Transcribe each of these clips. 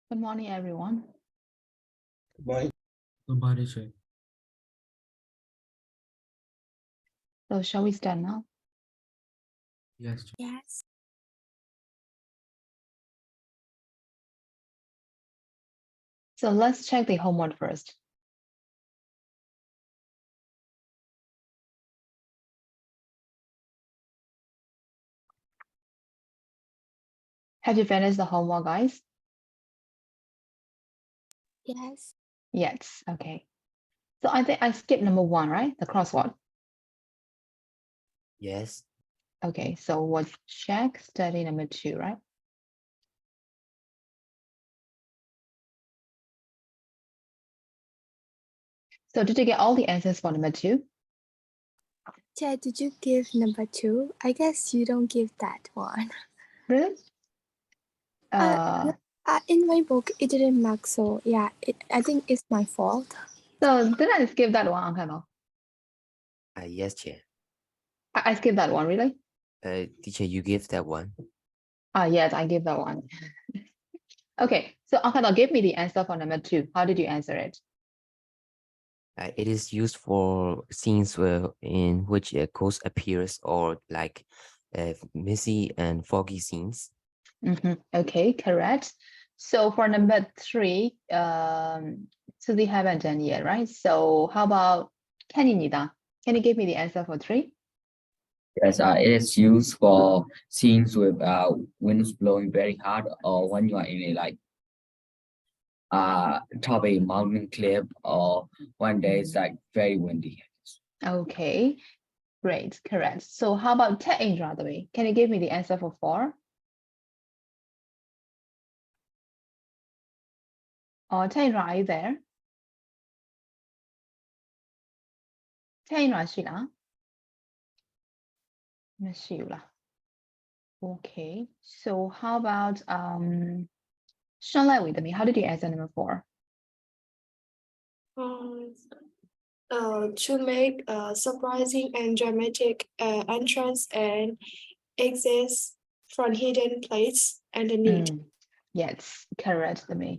Good morning, everyone. Why? Nobody say. So shall we start now? Yes. Yes. So let's check the homework first. Have you finished the homework, guys? Yes. Yes, okay. So I think I skipped number 1, right? The crossword. Yes. Okay, so we'll check study number 2, right? So did you get all the answers for number 2? Chad, did you give number 2? I guess you don't give that one. Really? In my book, it didn't mark, so yeah, I think it's my fault. So did I skip that one, Uncle? Yes, Chair. I skipped that one, really? Teacher, you give that one. Yes, I gave that one. Okay, so Uncle, give me the answer for number 2. How did you answer it? It is used for scenes in which a ghost appears or like messy and foggy scenes. Okay, correct. So for number 3, Susie haven't done yet, right? So how about Kenny-니다? Can you give me the answer for 3? Yes, it is used for scenes with winds blowing very hard, or when you are in a top of a mountain cliff, or when there is like very windy. Okay, great, correct. So how about Indra, the way? Can you give me the answer for 4? Or Indra, are you there? Indra ရှိလား? မရှိဘူးလား? Okay, so how about Sean Lai with me? How did you answer number 4? To make a surprising and dramatic entrance and exits from hidden place underneath. Yes, correct, the me.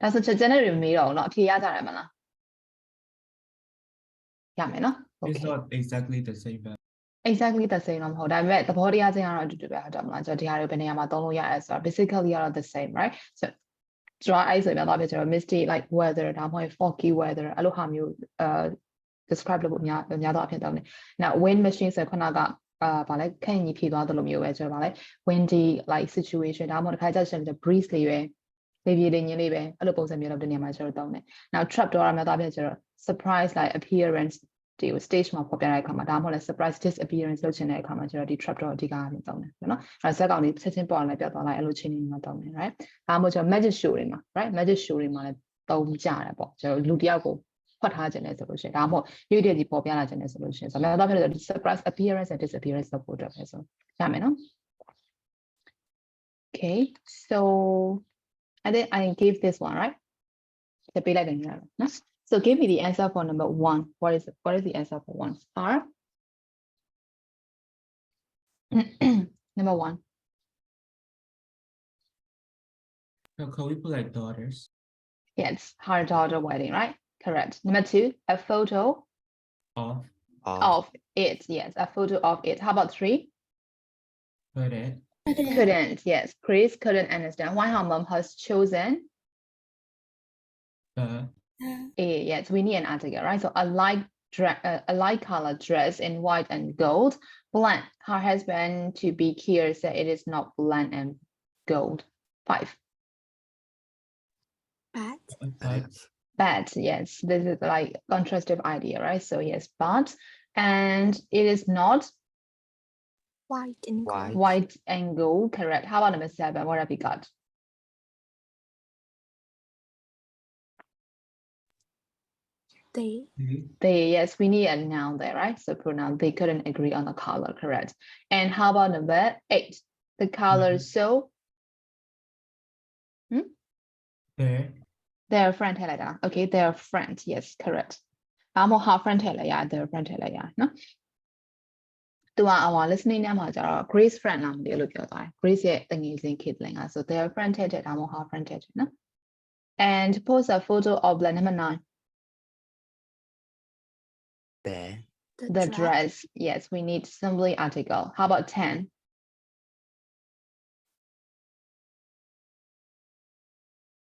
ဒါဆိုချက်ချင်းတွေမေးတော့เนาะအဖြေရကြတယ်မလား? ရမယ်เนาะ? It's Okay. not exactly the same, but Exactly the same တော့မဟုတ်ဒါပေမဲ့သဘောတရားချင်းကတော့အတူတူပဲဟုတ်တယ်မလားကျွန်တော်ဒီဟာတွေဘယ်နေရာမှာသုံးလို့ရတယ်ဆိုတော့ basically ကတော့ the same right so ကျွန်တော်အဲ့ဆိုရင်တော့ပြကျွန်တော် misty like weather ဒါမှမဟုတ် foggy weather အဲ့လိုဟာမျိုးdescribe လုပ်ဖို့အများတော့အဖြစ်သုံးတယ် now wind machine ဆိုခုနကဗာလဲခန့်ကြီးဖြေသွားသလိုမျိုးပဲကျွန်တော်ဗာလဲ windy like situation ဒါမှမဟုတ်တစ်ခါကျရင် breeze လေးပဲလေပြေလေးညင်းလေးပဲအဲ့လိုပုံစံမျိုးတော့ဒီနေရာမှာကျွန်တော်သုံးတယ် now trap door အများတော့ပြကျွန်တော် surprise like appearance ဒီ stage မှာပေါ်ပြတဲ့အခါမှာဒါမှမဟုတ်လဲ surprise disappearance လုပ်ချင်တဲ့အခါမှာကျွန်တော်ဒီ trap door အဓိကအားဖြင့်သုံးတယ်နော်။အဲဇက်ကောင်လေးချက်ချင်းပေါ်လာပြတ်သွားလိုက်အဲ့လိုချင်းနေမှာသုံးတယ် right ။ဒါမှမဟုတ်ကျွန်တော် magic show တွေမှာ right magic show တွေမှာလည်းသုံးကြတယ်ပေါ့။ကျွန်တော်လူတစ်ယောက်ကိုဖွက်ထားခြင်းလဲဆိုလို့ရှိရင်ဒါမှမဟုတ်ရွေးတဲ့ဒီပေါ်ပြလာခြင်းလဲဆိုလို့ရှိရင်ဆိုတော့တော့ဖြစ်လို့ surprise appearance and disappearance လုပ်ဖို့အတွက်ပဲဆိုရမယ်နော်။ Okay, so I think I gave this one, right? The pay like no? So give me the answer for number 1. What is the answer for 1? R. Number 1. so can we put like daughters? Yes, her daughter wedding, right? Correct. Number 2, a photo Of it. Yes, a photo of it. How about 3? couldn't. Couldn't. Yes, Chris couldn't understand why her mom has chosen The A. Yes, we need an article, right? So a light color dress in white and gold. Blank. Her husband to be here said it is not blank and gold. 5. But yes, this is like contrastive idea, right? So yes, but and it is not White and gold. white and gold. Correct. How about number 7? What have we got? They. Yes, we need a noun there, right? So pronoun, they couldn't agree on the color, correct. And how about number 8? The color so their friend ထည့်လိုက်တာ okay, their friend, yes, correct. ဒါမှမဟုတ် her friend ထည့်လိုက်ရ their friend ထည့်လိုက်ရနော်သူကlistening ထဲမှာကျတော့ Grace friend လားမသိဘူးလို့ပြောသွားတယ် Grace ရဲ့တငယ်ချင်း kid လင်က so their friend ထည့်တယ်ဒါမှမဟုတ် her friend ထည့်တယ်နော် And post a photo of the number 9. The The dress. Yes, we need simply article. How about 10?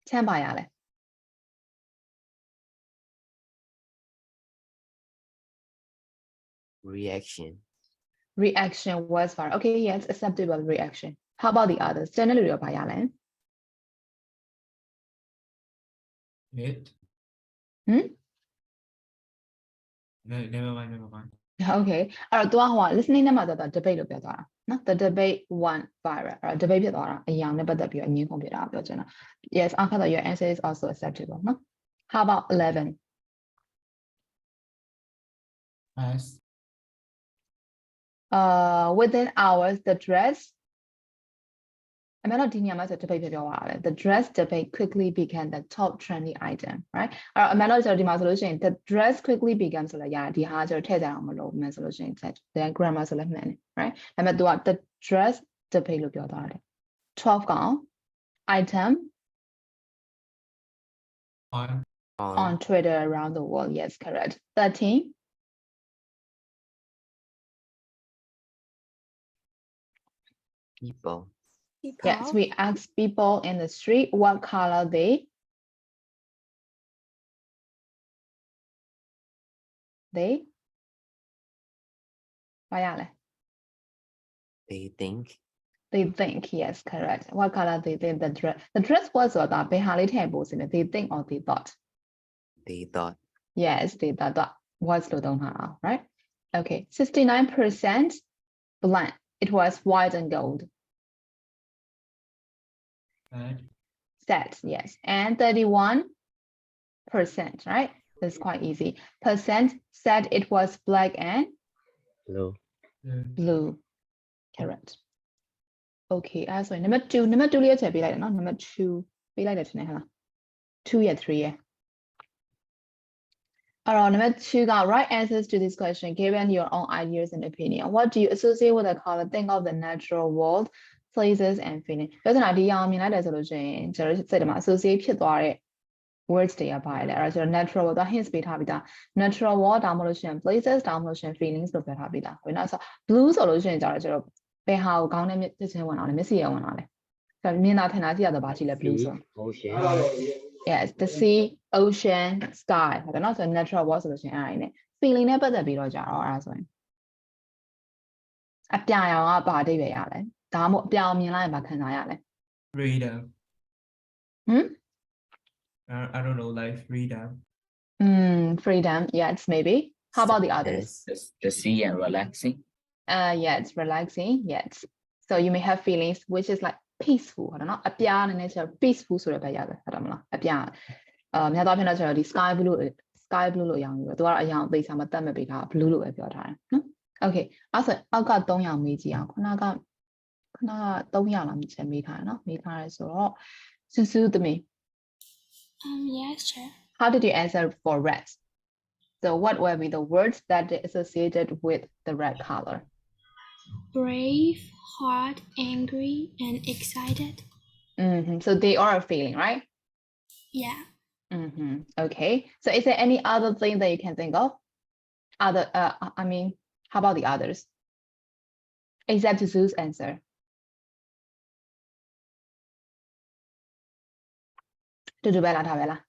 Ten by Ale. reaction. Reaction was far. Okay, yes, acceptable reaction. How about the others? Generally, by Ale. It. Hmm? No, never mind, never mind. Okay. အဲ့တော့ तू က listening နဲ့မှတော့ debate လို့ပြောသွားတာနော် the debate won viral အဲ့တော့ debate ဖြစ်သွားတာအရာနဲ့ပတ်သက်ပြီးတော့အငင်းခုန်ဖြစ်တာပြောချင်တာ yes Ankara your answer is also acceptable နော် how about 11 As. within hours the dress အမှန်တော့ဒီညမှာဆို debate ပြောသွားတာလေ the dress debate quickly became the top trendy item right အဲ့တော့အမှန်တော့ကျွန်တော်ဒီမှာဆိုလို့ရှိရင် the dress quickly became ဆိုလည်းရတယ်ဒီဟာကျွန်တော်ထည့်ကြအောင်မလို့မှန်ဆိုလို့ရှိရင် then grammar ဆိုလည်းမှန်တယ် right ဒါပေမဲ့ तू က the dress debate လို့ပြောသွားတယ် 12 ကောင် item on Twitter around the world yes correct 13 people. yes we ask people in the street what color theyဘာရလဲ They think. they think yes correct what color they think the dress was ဆိုတာဘယ်ဟာလေးထည့်ဖို့စင်လဲ they think or they thought They thought. yes they thought was လို့သုံးထားအောင် right okay 69% blank it was white and gold set yes and 31% right that's quite easy percent said it was black and blue correct okay so number 2လေးချက်ပေးလိုက်တယ်နော် number 2ပေးလိုက်တယ်ထင်တယ်ဟလား2ရဲ့3ရဲ့ Alright, number 2 got right answers to this question given your own ideas and opinion. What do you associate with the color? Think of the natural world, places and feeling. ပြောချင်တာဒီအောင်မြင်လိုက်တယ်ဆိုလို့ရှိရင်ကျွန်တော်စိတ်ထဲမှာ associate ဖြစ်သွားတဲ့ words တွေကပါတယ်လေအဲ့တော့ကျွန်တော် natural world က hints ပေးထားပြီးသား natural world ဒါမှမဟုတ်လို့ရှိရင် places ဒါမှမဟုတ်လို့ရှိရင် feelings လို့ပြောထားပြီးသားဝင်တော့ဆို blue ဆိုလို့ရှိရင်ကျတော့ကျွန်တော်ဘယ်ဟာကိုခေါင်းနဲ့ပြချင်းဝင်အောင်လဲမျက်စိရဝင်အောင်လဲဆိုတော့မြင်တာထင်တာကြည့်ရတော့ဘာရှိလဲ blue ဆို Ocean. yes the sea ocean sky ဟုတ်တယ်နော်ဆို natural world ဆိုလို့ရှိရင်အဲ့ဒါ ਨੇ feeling နဲ့ပတ်သက်ပြီးတော့ကြတော့အဲ့ဒါဆိုရင်အပြာရောင်ကဘာအဓိပ္ပာယ်ရလဲဒါမှမဟုတ်အပြာရောင်မြင်လိုက်ရင်ဘာခံစားရလဲ Freedom. Hmm? I don't know, like freedom. Freedom yes maybe how about the others The sea and relaxing. yes relaxing yes so you may have feelings which is like peaceful ဟုတ်တယ်နော်အပြာနည်းနည်းဆို peaceful ဆိုတဲ့ဘက်ရတယ်ဟုတ်တယ်မလားအပြာများသောအားဖြင့်တော့ကျွန်တော်ဒီ sky blue လို့ရောင်ပြီးတော့သူကအရောင်အသေးစားမတတ်မဲ့ပေးထား blue လို့ပဲပြောထားတယ်နော် okay အဲ့ဆိုအောက်က3ရောင်မေးကြည့်အောင်ခုနက3ရောင်လားမချက်မေးထားတယ်နော်မေးထားရဲဆိုတော့စူးစူးသမီး Yes, sure. how did you answer for red so what will be the words that are associated with the red color Brave, hot, angry, and excited. so they are a feeling right Yeah. okay so is there any other thing that you can think of other I mean how about the others except Zeus answer to do better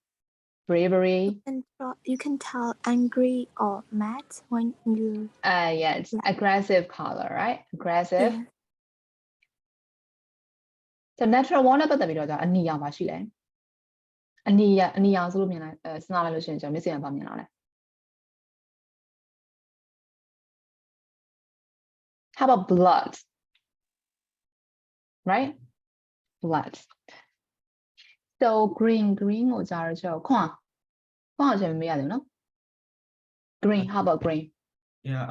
bravery And you can tell angry or mad when you. yes aggressive color right aggressive Yeah. so natural one နဲ့ပတ်သက်ပြီးတော့ကြာအနီရောင်ပါရှိလဲအနီရောင်ဆိုလို့မြင်လိုက်စဉ်းစားလိုက်လို့ရှိရင်ကျွန်တော်မျက်စိရပါမြင်လာလဲ how about blood right blood so green ကိုကြာရချောခွန်ကိုချက်မေးရတယ်နော် green how about green Yeah,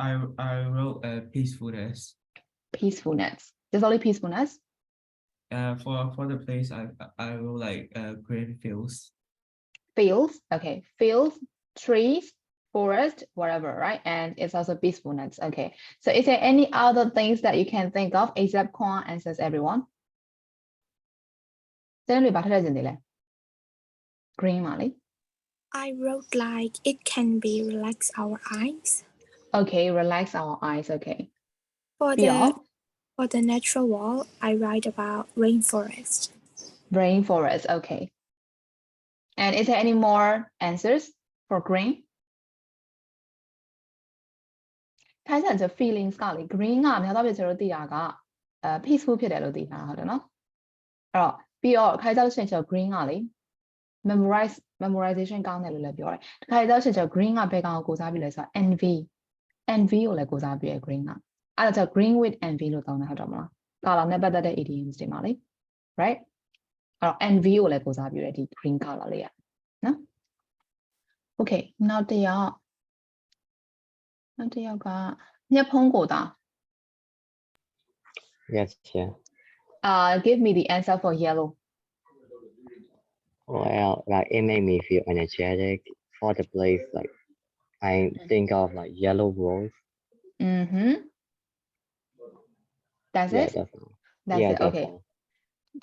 I wrote peacefulness. peacefulness just only peacefulness For the place I wrote like green fields. fields okay fields trees forest whatever right and it's also peacefulness okay so is there any other things that you can think of except Kwan answers everyone တန်းတွေဘာထက်ထက်ကျင်သေးလဲ green ပါလေ I wrote like it can be relax our eyes. Okay relax our eyes okay For Yeah. the natural wall, I write about rainforest. rainforest okay and is there any more answers for green ထိုင်းစား feelings ကလေ green ကများသောအားဖြင့်ကျွန်တော်တို့သိတာကpeaceful ဖြစ်တယ်လို့သိတာဟုတ်တယ်နော်အဲ့တော့ပြီးတော့ခိုင်းစားလို့ရှိရင်ကျွန်တော် green ကလေ memorization ကောင်းတယ်လို့လည်းပြောတယ်တခါကျတော့ကျွန်တော် green ကဘယ်ကောင်ကိုကိုစားပြီးလဲဆိုတော့ envy ကိုလည်းကိုစားပြီးရ green ကအဲ့ဒါကြောင့် green with envy လို့တောင်းတာဟုတ်တယ်မလား color နဲ့ပတ်သက်တဲ့ idioms တွေမှာလေ right အဲ့တော့ envy ကိုလည်းကိုစားပြီးရဒီ green color လေးอ่ะနော် okay နောက်တစ်ယောက်ကမျက်ဖုံးကိုသား Yes, yeah. Give me the answer for yellow Well, like it made me feel energetic for the place. Like I think of like yellow rose. That's Yeah, it that's all. That's yeah, it that's okay all.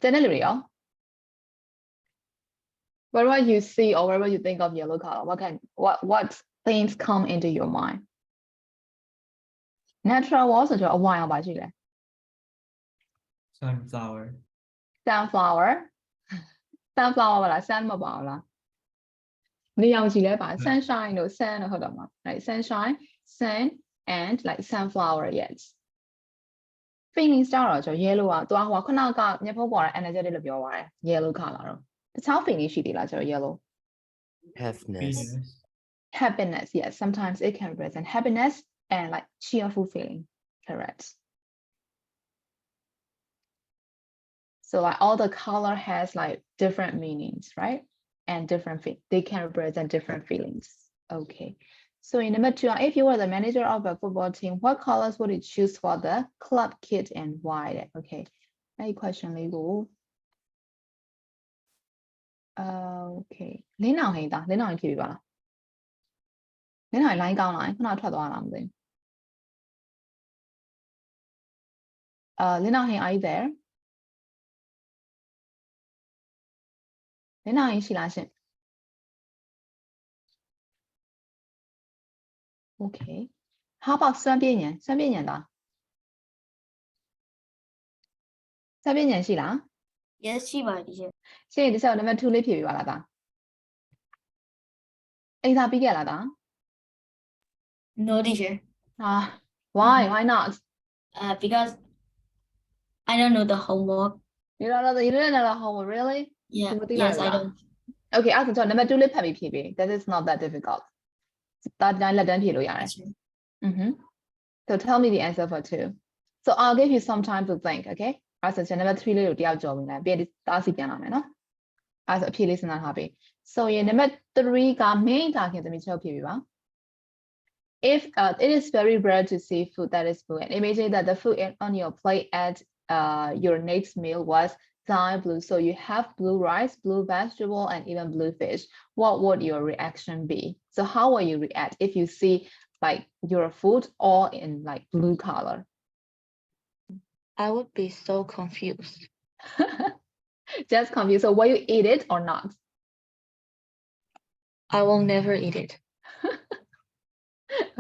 တနေ့လူတွေရော wherever you see or wherever you think of yellow color what things come into your mind natural wall ဆိုတော့အဝိုင်အောင်ပါရှိလဲ sunflower sunflower ပါလား sun မပါဘူးလားနေအောင်ကြည့်လဲပါ sunshine တို့ sun တို့ဟုတ်တော့မှာ right sunshine sun and like sunflower yes feelings ကြတော့ကျွန်တော် yellow อ่ะသူကဟိုခုနကမျက်ဖုံးပေါ်တာ energetic လို့ပြောသွားတယ် yellow color တော့တခြား feeling ရှိသေးလားကျွန်တော် yellow happiness Venus happiness yes sometimes it can represent happiness and like cheerful feeling correct so like all the color has like different meanings right and different they can represent different feelings okay so in number 2 if you were the manager of a football team what colors would you choose for the club kit and why okay any question Lego okay လင်းအောင်ဟိန်းသားလင်းအောင်ဖြေပြပါလားလင်းအောင် line ကောင်းလားခုနထွက်သွားလားမသိဘူးLina, are you there? Lina, is she laughing? Okay. How about 三边眼？三边眼的？三边眼是啦？ Yes ရှိပါတယ်ရှင် 现在就是number 2လေးဖြေပြပါလားသား။အိမ်သာပြီးခဲ့လားသား No teacher Why not? because I don't know the homework You don't know the homework really? yeah မသိလား yes I don't Okay အဲ့ဒါဆို number 2လေးဖတ်ပြီးဖြေပေး That is not that difficult ဒါတိုင်းလက်တန်းဖြေလို့ရတယ် So tell me the answer for 2 So I'll give you some time to think okay အဲ့ဒါဆို number 3လေးကိုတယောက်ကြော်ပြီးလိုက်ပြီးတားစီပြန်လာမယ်နော်အဲ့ဒါဆိုအဖြေလေးစဉ်းစားထားပေး So number 3က main target သမီးချုပ်ဖြေပေးပါ If it is very rare to see food that is blue and imagine that the food on your plate at your next meal was dye blue so you have blue rice blue vegetable and even blue fish what would your reaction be so how will you react if you see like your food all in like blue color I would be so confused. Just confused so will you eat it or not I will never eat it.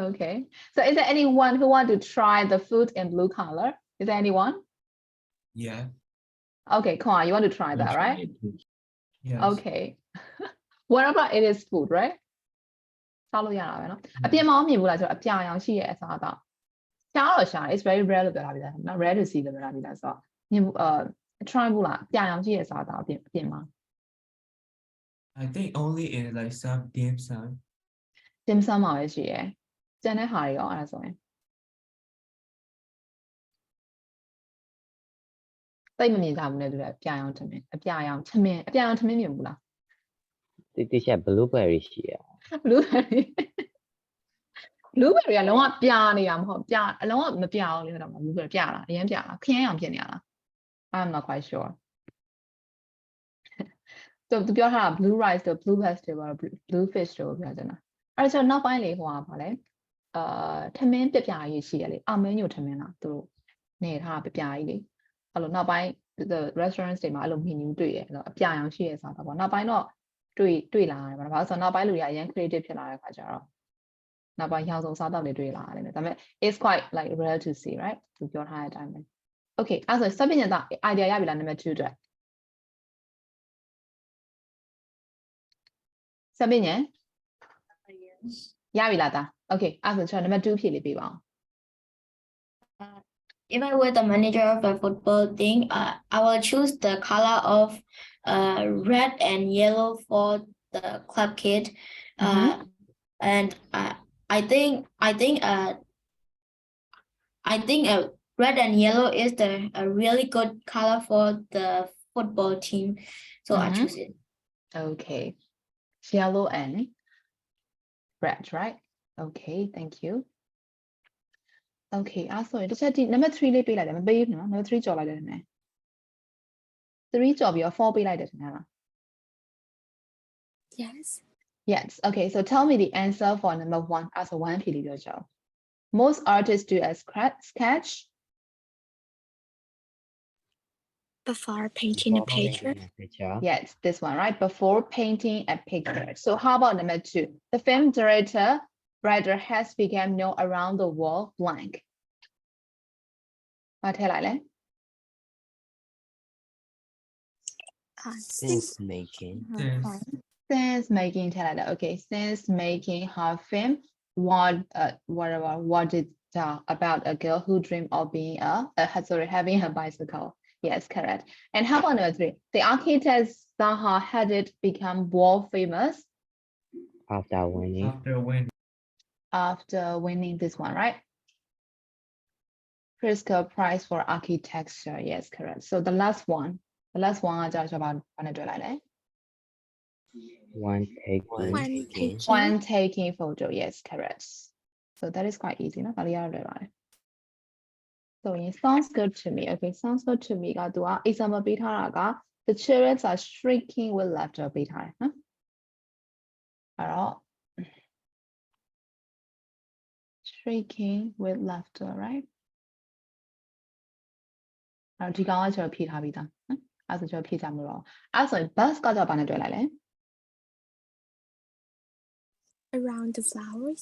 Okay so is there anyone who want to try the food in blue color is there anyone yeah okay come on you want to try that right yes okay what about it is food right စားလို့ရတာပဲเนาะအပြင်မှာမမြင်ဘူးလားဆိုတော့အပြာရောင်ရှိရဲ့အစားအသောက်ရှားတော့ရှား it's very rare လို့ပြောတာပြီလားနော် rare to see လို့ပြောတာပြီလားဆိုတော့မြင်ဘူးtry ဘူးလားအပြာရောင်ရှိရဲ့အစားအသောက်အပြင်မှာ I think only in like some dim sum dim sum မှာပဲရှိရဲ့ကျန်တဲ့ဟာတွေရောအဲ့ဒါဆိုရင်သိမမြင်ကြဘူးလေတူတယ်အပြာရောင်ထမင်းမြင်ဘူးလား Teacher blueberry ရှိရ blueberry ကလုံးဝပြာနေတာမဟုတ်ပြာအလုံးဝမပြအောင်လေတော့ blueberry ပြလားအရင်ပြလားခရမ်းအောင်ဖြစ်နေရလား I'm not quite sure so သူပြောထားတာ blue rice တို့ blue vegetable blue fish တို့ပြောချင်တာအဲ့ဒါဆိုနောက်ပိုင်းလေဟိုဟာဗာလဲထမင်းပြပြကြီးရှိရလေအမင်းညိုထမင်းလားသူတို့နေထားပြပြကြီးလေအဲ့လိုနောက်ပိုင်း the restaurants တွေမှာအဲ့လို menu တွေ့ရအဲ့လိုအပြာရောင်ရှိရစားတာပေါ့နောက်ပိုင်းတော့ တွေ့လာတယ်ဘာလို့ဆိုတော့နောက်ပိုင်းလူတွေအရင် creative ဖြစ်လာတဲ့ခါကျတော့နောက်ပိုင်းရောင်စုံစားတော့တွေတွေ့လာတယ်ဒါပေမဲ့ it's quite like rare to see right သူပြောထားတဲ့အတိုင်းပဲ okay အဲ့ဆိုစပညာသား idea ရပြီလား number 2အတွက်စပညာရပြီလားသား okay အဲ့ဆိုကျွန်တော် number 2ဖြည့်လေးပေးပါအောင် If I were the manager of a football team, I will choose the color of red and yellow for the club kit. And I think red and yellow is a really good color for the football team. So I choose it. Okay, yellow and red, right? Okay, thank you. Okay, sorry, this is number 3 လေးပေးလိုက်တယ်မပေးဘူးနော် number 3ကြော်လိုက်တယ်နည်း3ကြော်ပြီးတော့4ပေးလိုက်တယ်နည်းလား Yes. Yes, okay, so tell me the answer for number 1 as a 1 ဖြည့်လေးပြောကြအောင် Most artists do a sketch Before painting a picture. Yes, this one, right? Before painting a picture. So how about number 2? The film director writer has become known around the world blank. What tell I Sense making. Sense making tell I okay, sense making her film what it about a girl who dreamed of being having a bicycle. Yes, correct. And how about number 3? The architect Zaha had it become world famous After winning. after winning this one, right? PreiG Prize for Architecture. Yes, correct. So the last one I just about One take. one taking photo. Yes, correct. So that is quite easy, no? So it sounds good to me. Okay, sounds good to me. Example the children are shrieking with laughter. Huh? Alright. Shrieking with laughter, right? ဒီကောင်ကကျွန်တော်ဖြည့်ထားပြီးသားနော်အဲ့ဒါဆိုကျွန်တော်ဖြည့်ကြမလို့တော့အဲ့ဆိုရင် bus ကကြောင့်ဘာနဲ့တွဲလိုက်လဲ Around the flowers.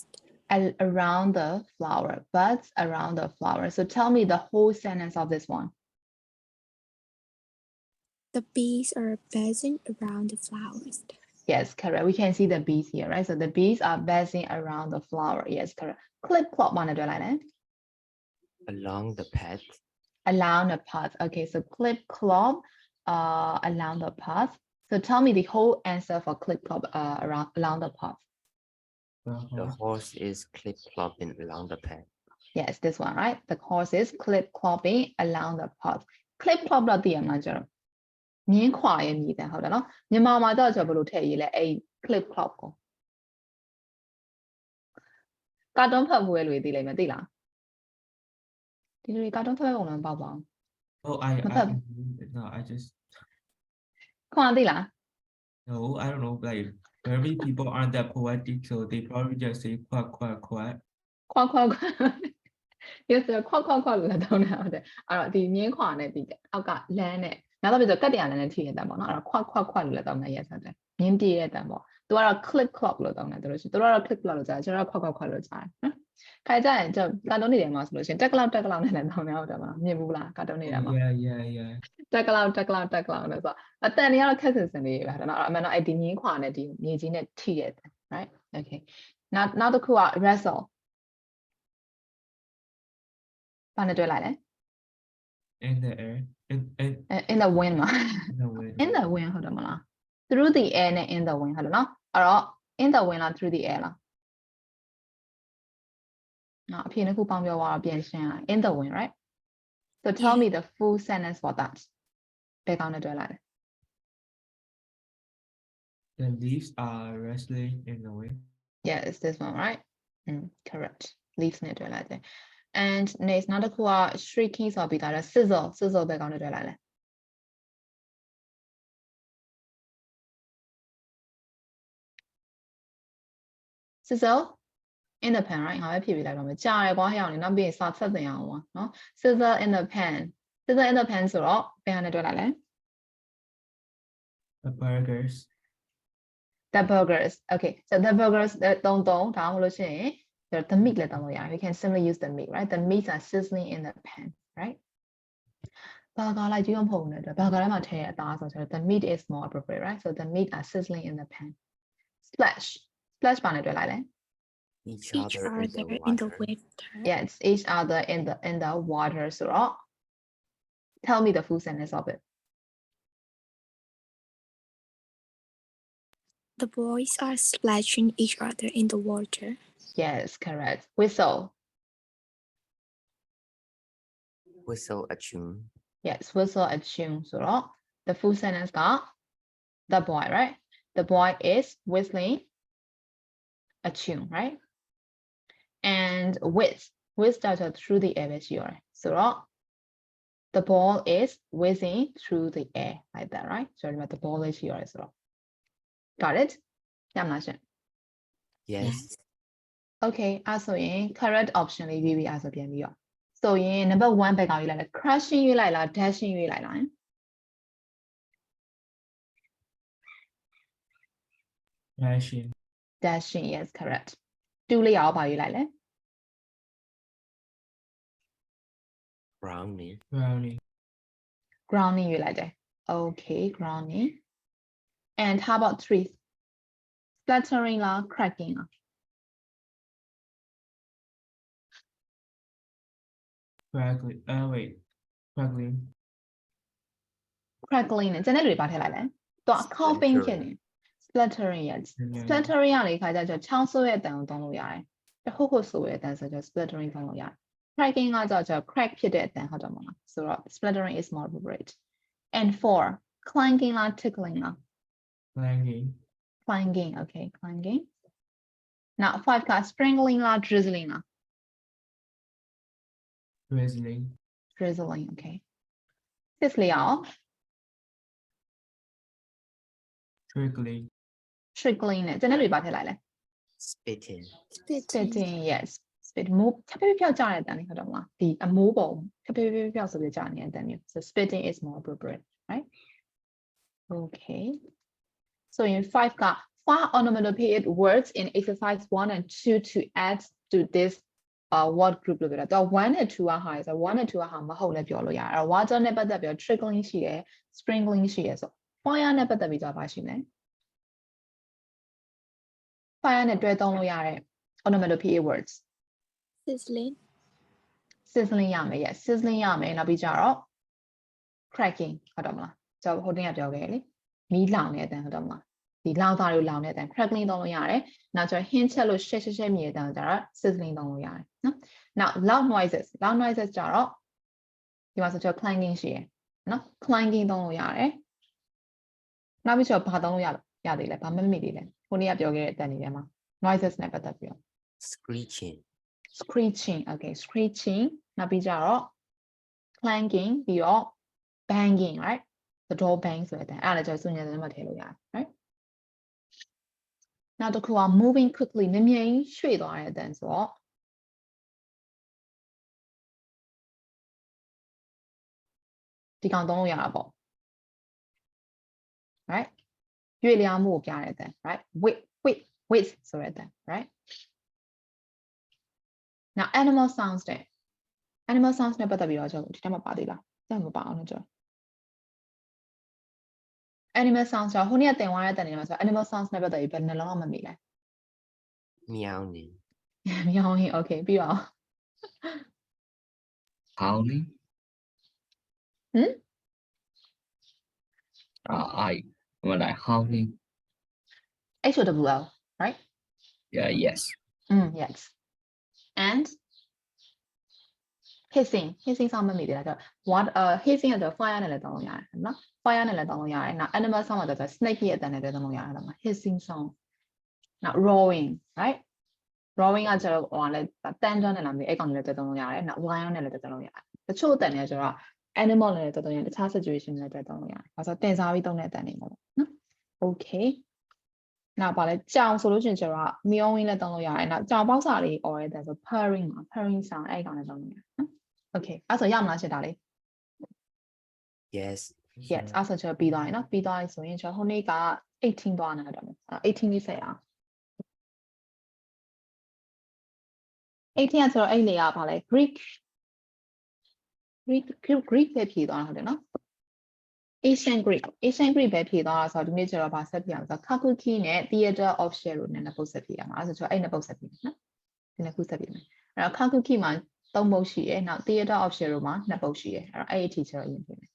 around the flower bus around the flower so tell me the whole sentence of this one The bees are buzzing around the flowers. yes correct we can see the bees here right so the bees are buzzing around the flower yes correct clip clop ဘာနဲ့တွဲလိုက်လဲ Along the path. along the path okay so clip clop along the path so tell me the whole answer for clip clop along the path The horse is clip-clopping along the path. yes this one right the horse is clip clopping along the path clip clop တော့သိရမှာကျတော့မြင်းခွာရဲ့မြည်တယ်ဟုတ်တယ်နော်မြန်မာမှာတော့ကျွန်တော်ဘယ်လိုထည့်ရေးလဲအဲ့ clip clop ကိုကာတွန်းဖတ်မှုရဲ့လူတွေသိလိမ့်မယ်သိလားဒီလူတွေကာတွန်းဖတ်ပုံလည်းမပေါ့ပါဘူး Oh, no, I just, ခွာသိလား no, I don't know, like, very people aren't that poetic, so they probably just say quack, quack, quack. ခွာခွာခွာ yes ခွာခွာခွာလို့လည်းတောင်းတာဟုတ်တယ်အဲ့တော့ဒီမြင်းခွာနဲ့ဒီအောက်ကလမ်းနဲ့နောက်တော့ပြီးတော့ကတ်တရားနဲ့ထိရတဲ့ပေါ့နော်အဲ့တော့ခွာခွာခွာလို့လည်းတောင်းတယ် yes ဟုတ်တယ်မြင်းပြေးတဲ့တန်ပေါ့သူကတော့ clip clop လို့တောင်းတယ်သူတို့ကတော့ clip clop လို့ကြားတယ်ကျွန်တော်ကတော့ခွာခွာခွာလို့ကြားတယ်နော်ခိုင်ကြရင်ကျွန်တော်ကာတွန်းနေတယ်မှာဆိုလို့ရှိရင်တက်ကလောက်နဲ့လည်းတောင်းတယ်ဟုတ်တယ်မလားမြင်ဘူးလားကာတွန်းနေတာမှာ Yeah. တက်ကလောက်နဲ့ဆိုအတန်တွေကတော့ခက်ဆင်ဆင်လေးပဲဟုတ်တယ်နော်အမှန်တော့အဲ့ဒီမြင်းခွာနဲ့ဒီမြေကြီးနဲ့ထိရတယ် right okayနောက်တစ်ခုက wrestle ဘာနဲ့တွဲလိုက်လဲ In the air, in the wind မှာ in the wind. in the wind ဟုတ်တယ်မလား through the air နဲ့ in the wind ဟုတ်တယ်နော်အဲ့တော့ in the wind လား through the air လားနော်အဖြေနှစ်ခုပေါင်းပြောသွားတော့ပြန်ရှင်းလိုက် in the wind right so tell me the full sentence for that ဘယ်ကောင်နဲ့တွဲလိုက်လဲ The leaves are wrestling in the wind. yeah it's this one right correct leaves နဲ့တွဲလိုက်တယ် and next နောက်တစ်ခုက shrieking ဆိုပြီးသားတယ် sizzle ဘယ်ကောင်နဲ့တွဲလိုက်လဲ sizzle in the pan right ငါပဲဖြည့်ပေးလိုက်တော့မယ်ကြာရယ်ကွာဟဲ့အောင်လေနောက်ပြီးစာဆက်တင်အောင်ပါနော် sizzle in the pan ဆိုတော့ဘယ်ဟာနဲ့တွဲလိုက်လဲ The burgers. The burgers. Okay, so the burgers တုံးဒါမှမဟုတ်လို့ရှိရင် the meat လည်းတောင်းလို့ရတယ် we can simply use the meat, right? The meats are sizzling in the pan, right? Burger လိုက်ကြည့်အောင်မဟုတ်ဘူးနဲ့ burger ထဲမှာထည့်ရအသားဆိုတော့ the meat is more appropriate, right? So the meat are sizzling in the pan. Splash ဘာနဲ့တွေ့လိုက်လဲ Each Each other other in in the the water. water. Yes, each other in the water ဆိုတော့ tell me the full sentence of it. The boys are splashing each other in the water. Yes, correct. Whistle. Whistle a tune. Yes, whistle a tune ဆိုတော့ the full sentence က the boy, right? The boy is whistling a tune, right? And whiz starts through the air ပဲရှိရတယ်ဆိုတော့ the ball is whizzing through the air like that, right? So remember the ball isရှိရတယ်ဆိုတော့ got it? ရမလားရှင် Yes. Okay အဲ့ဆိုရင် correct option လေးရွေးပြီးအဲ့ဆိုပြန်ပြီးတော့ဆိုရင် number 1 ဘက်ကရွေးလိုက်လဲ crushing ရွေးလိုက်လား dashing ရွေးလိုက်လား Dashing. dashing yes correct 2 လေးရောပါရွေးလိုက်လဲ Brownie. Brownie. grounding ရွေးလိုက်တယ် okay grounding and how about 3 splattering လား cracking လား Crackling. Wait. Crackling. crackling နဲ့ကျန်တဲ့လူတွေပါထည့်လိုက်လဲတော့ coughing ဖြစ်နေ splattering yes splattering ရလေခါကျတော့ချောင်းဆိုးရဲ့အတန်ကိုသုံးလို့ရတယ်တခုခုဆိုရဲ့အတန်ဆိုတော့ splattering သုံးလို့ရတယ် cracking ကကျတော့ crack ဖြစ်တဲ့အတန်ဟုတ်တယ်မလားဆိုတော့ splattering is more appropriate and 4 clanking လား tickling လား Clanging. clanging okay clanging now 5 က sprinkling လား drizzling လား Drizzling. drizzling okay 6 လေးအောင် Trickling. trickling နဲ့ကျန်တဲ့လူတွေပါထည့်လိုက်လဲ Spitting. spitting yes spit မိုးဖြတ်ဖြတ်ဖြောက်ကြတဲ့အတန်လေးဟုတ်တယ်မလားဒီအမိုးပုံဖြတ်ဖြတ်ဖြောက်ဆိုပြီးကြနေတဲ့အတန်မျိုး so spitting is more appropriate right okay so in 5 ka 5 onomatopoeic words in exercise 1 and 2 to add to this word group လို့ပြောတာတော့1နဲ့2ကဟာဆို1နဲ့2ကဟာမဟုတ်လည်းပြောလို့ရတယ်အဲ့ water နဲ့ပတ်သက်ပြီး trickling ရှိတယ် sprinkling ရှိတယ်ဆို fire နဲ့ပတ်သက်ပြီးတော့ပါရှိမယ် fire နဲ့တွဲသုံးလို့ရတဲ့ onomatopoeic words Sizzling. sizzling ရမယ် yes sizzling ရမယ်နောက်ပြီးကြတော့ cracking ဟုတ်တယ်မလားကျွန်တော်ဟိုတင်ကပြောခဲ့လေမီးလောင်နေတဲ့အတန်ဟုတ်တယ်မလားဒီလောင်သားတွေလောင်နေတဲ့အတန် crackling သုံးလို့ရတယ်နောက်ကျတော့ hint ချက်လို့ရှက်ရှက်မြည်တဲ့အတန်ကျတော့ sizzling သုံးလို့ရတယ်နော် now loud noises ကြတော့ဒီမှာဆိုတော့ clanging ရှိရယ်နော် clanging သုံးလို့ရတယ်နောက်ပြီးတော့ဘာသုံးလို့ရသေးလဲဘာမမေ့သေးလဲခုနေ့ကပြောခဲ့တဲ့အတန်တွေထဲမှာ noises နဲ့ပတ်သက်ပြီးတော့ Screeching. screeching okay screeching နောက်ပြီးကြတော့ clanging ပြီးတော့ banging right the door bang ဆိုတဲ့အဲ့ဒါလည်းကျွန်တော်စုညနေမှာထည့်လို့ရတယ် right နောက်တစ်ခုက moving quickly မြင်မြင်ရွှေ့သွားတဲ့အတန်ဆိုတော့ဒီကောင်သုံးလို့ရတာပေါ့ right ရွှေ့လျားမှုကိုပြတဲ့အတန် right wait ဆိုတဲ့အတန် right now animal sounds နဲ့ပတ်သက်ပြီးတော့ကျွန်တော်ဒီထဲမှာပါသေးလားတက်မပါအောင်လို့ကျွန်တော် animal sounds ဆိုဟိုနေ့ကတင်သွားတဲ့တန်နေမှာဆို animal sounds နဲ့ပတ်သက်ပြီးဘယ်နှလုံးအောင်မမိလဲ Meowing. မြောင်းရင် okay ပြီးတော့ Howling. Like howling. HOWL right Yeah, yes. yes and hissing sound မမိသေးလားဆို what hissing ကတော့ fire နဲ့လည်းသုံးလို့ရတယ်နော် fire နဲ့လည်းသုံးလို့ရတယ်နောက် animal sound ကတော့ snake ရဲ့အတန်နဲ့လည်းသုံးလို့ရတယ်နော် hissing sound နောက် roaring right roaring ကကျတော့ဟိုကလည်းတန်တွန်းနဲ့လာပြီးအဲ့ကောင်တွေလည်းသုံးလို့ရတယ်နောက် lion နဲ့လည်းသုံးလို့ရတယ်တချို့အတန်တွေကကျတော့ animal နဲ့လည်းသုံးလို့ရတယ်တခြား situation နဲ့လည်းသုံးလို့ရတယ်ဒါဆိုတင်စားပြီးသုံးတဲ့အတန်တွေပေါ့နော် okay နောက်ပါလဲကြောင်ဆိုလို့ရှိရင်ကျတော့ meowing နဲ့သုံးလို့ရတယ်နောက်ကြောင်ပေါက်စာလေး or တဲ့ဆို purring မှာ purring sound အဲ့ကောင်နဲ့သုံးလို့ရတယ်နော် okay အဲ့ဆိုရမလားရှင်းတာလေး Yes. yes အဲ့ဆိုကျွန်တော်ပြီးသွားရင်နော်ပြီးသွားပြီဆိုရင်ကျွန်တော်ဟိုနေ့က 18သွားနာတော့18လေးဆက်အောင် 18ကဆိုတော့အဲ့နေရာပါလဲ Greek ပဲဖြေသွားတာဟုတ်တယ်နော် Asian Greek ပဲဖြေသွားတာဆိုတော့ဒီနေ့ကျတော့ဗာဆက်ပြအောင်ဆိုတော့ Kakuki နဲ့ Theater of Shadow နဲ့နှစ်ပုတ်ဆက်ပြရမှာအဲ့ဆိုတော့အဲ့နှစ်ပုတ်ဆက်ပြမယ်နော်ဒီနှစ်ခုဆက်ပြမယ်အဲ့တော့ Kakuki မှာ3ပုတ်ရှိရယ်နောက် Theater of Shadow မှာ2ပုတ်ရှိရယ်အဲ့တော့အဲ့အထိကျတော့အရင်ပြမယ်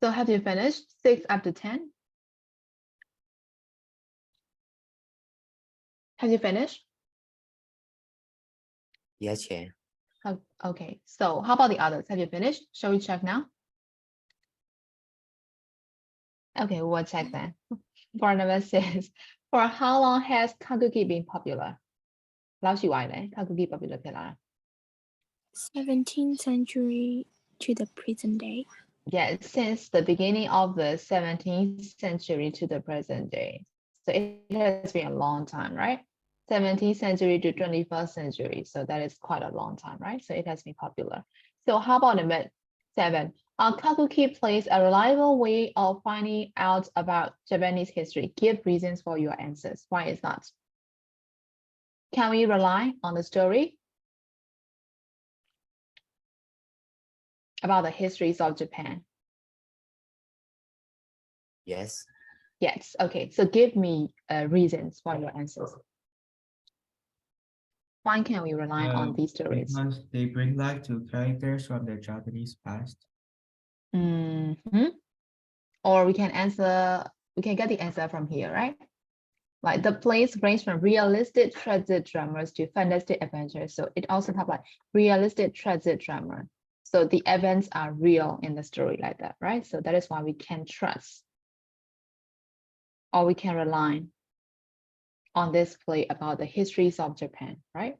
So have you finished 6 up to 10? Have you finished? Yes, Chair. Okay, so how about the others? Have you finished? Shall we check now? Okay, we'll check then. For number 6, for how long has Kakuki been popular? လောက်ရှိသွားပြီလေ Kakuki popular ဖြစ်လာတာ 17th century to the present day. Yes, since the beginning of the 17th century to the present day. So it has been a long time, right? 17th century to 21st century. So that is quite a long time, right? So it has been popular. So how about number 7? Kakuki plays a reliable way of finding out about Japanese history. Give reasons for your answers. Why is that? Can we rely on the story about the histories of Japan? Yes. Yes. Okay. So give me reasons for your answers. Why can we rely on these stories? Because they bring life to characters from the Japanese past. Mhm. Or we can get the answer from here, right? Like the plays range from realistic tragic dramas to fantastic adventures. So it also have like realistic tragic drama. So the events are real in the story like that, right? So that is why we can trust or we can rely on this play about the histories of Japan, right?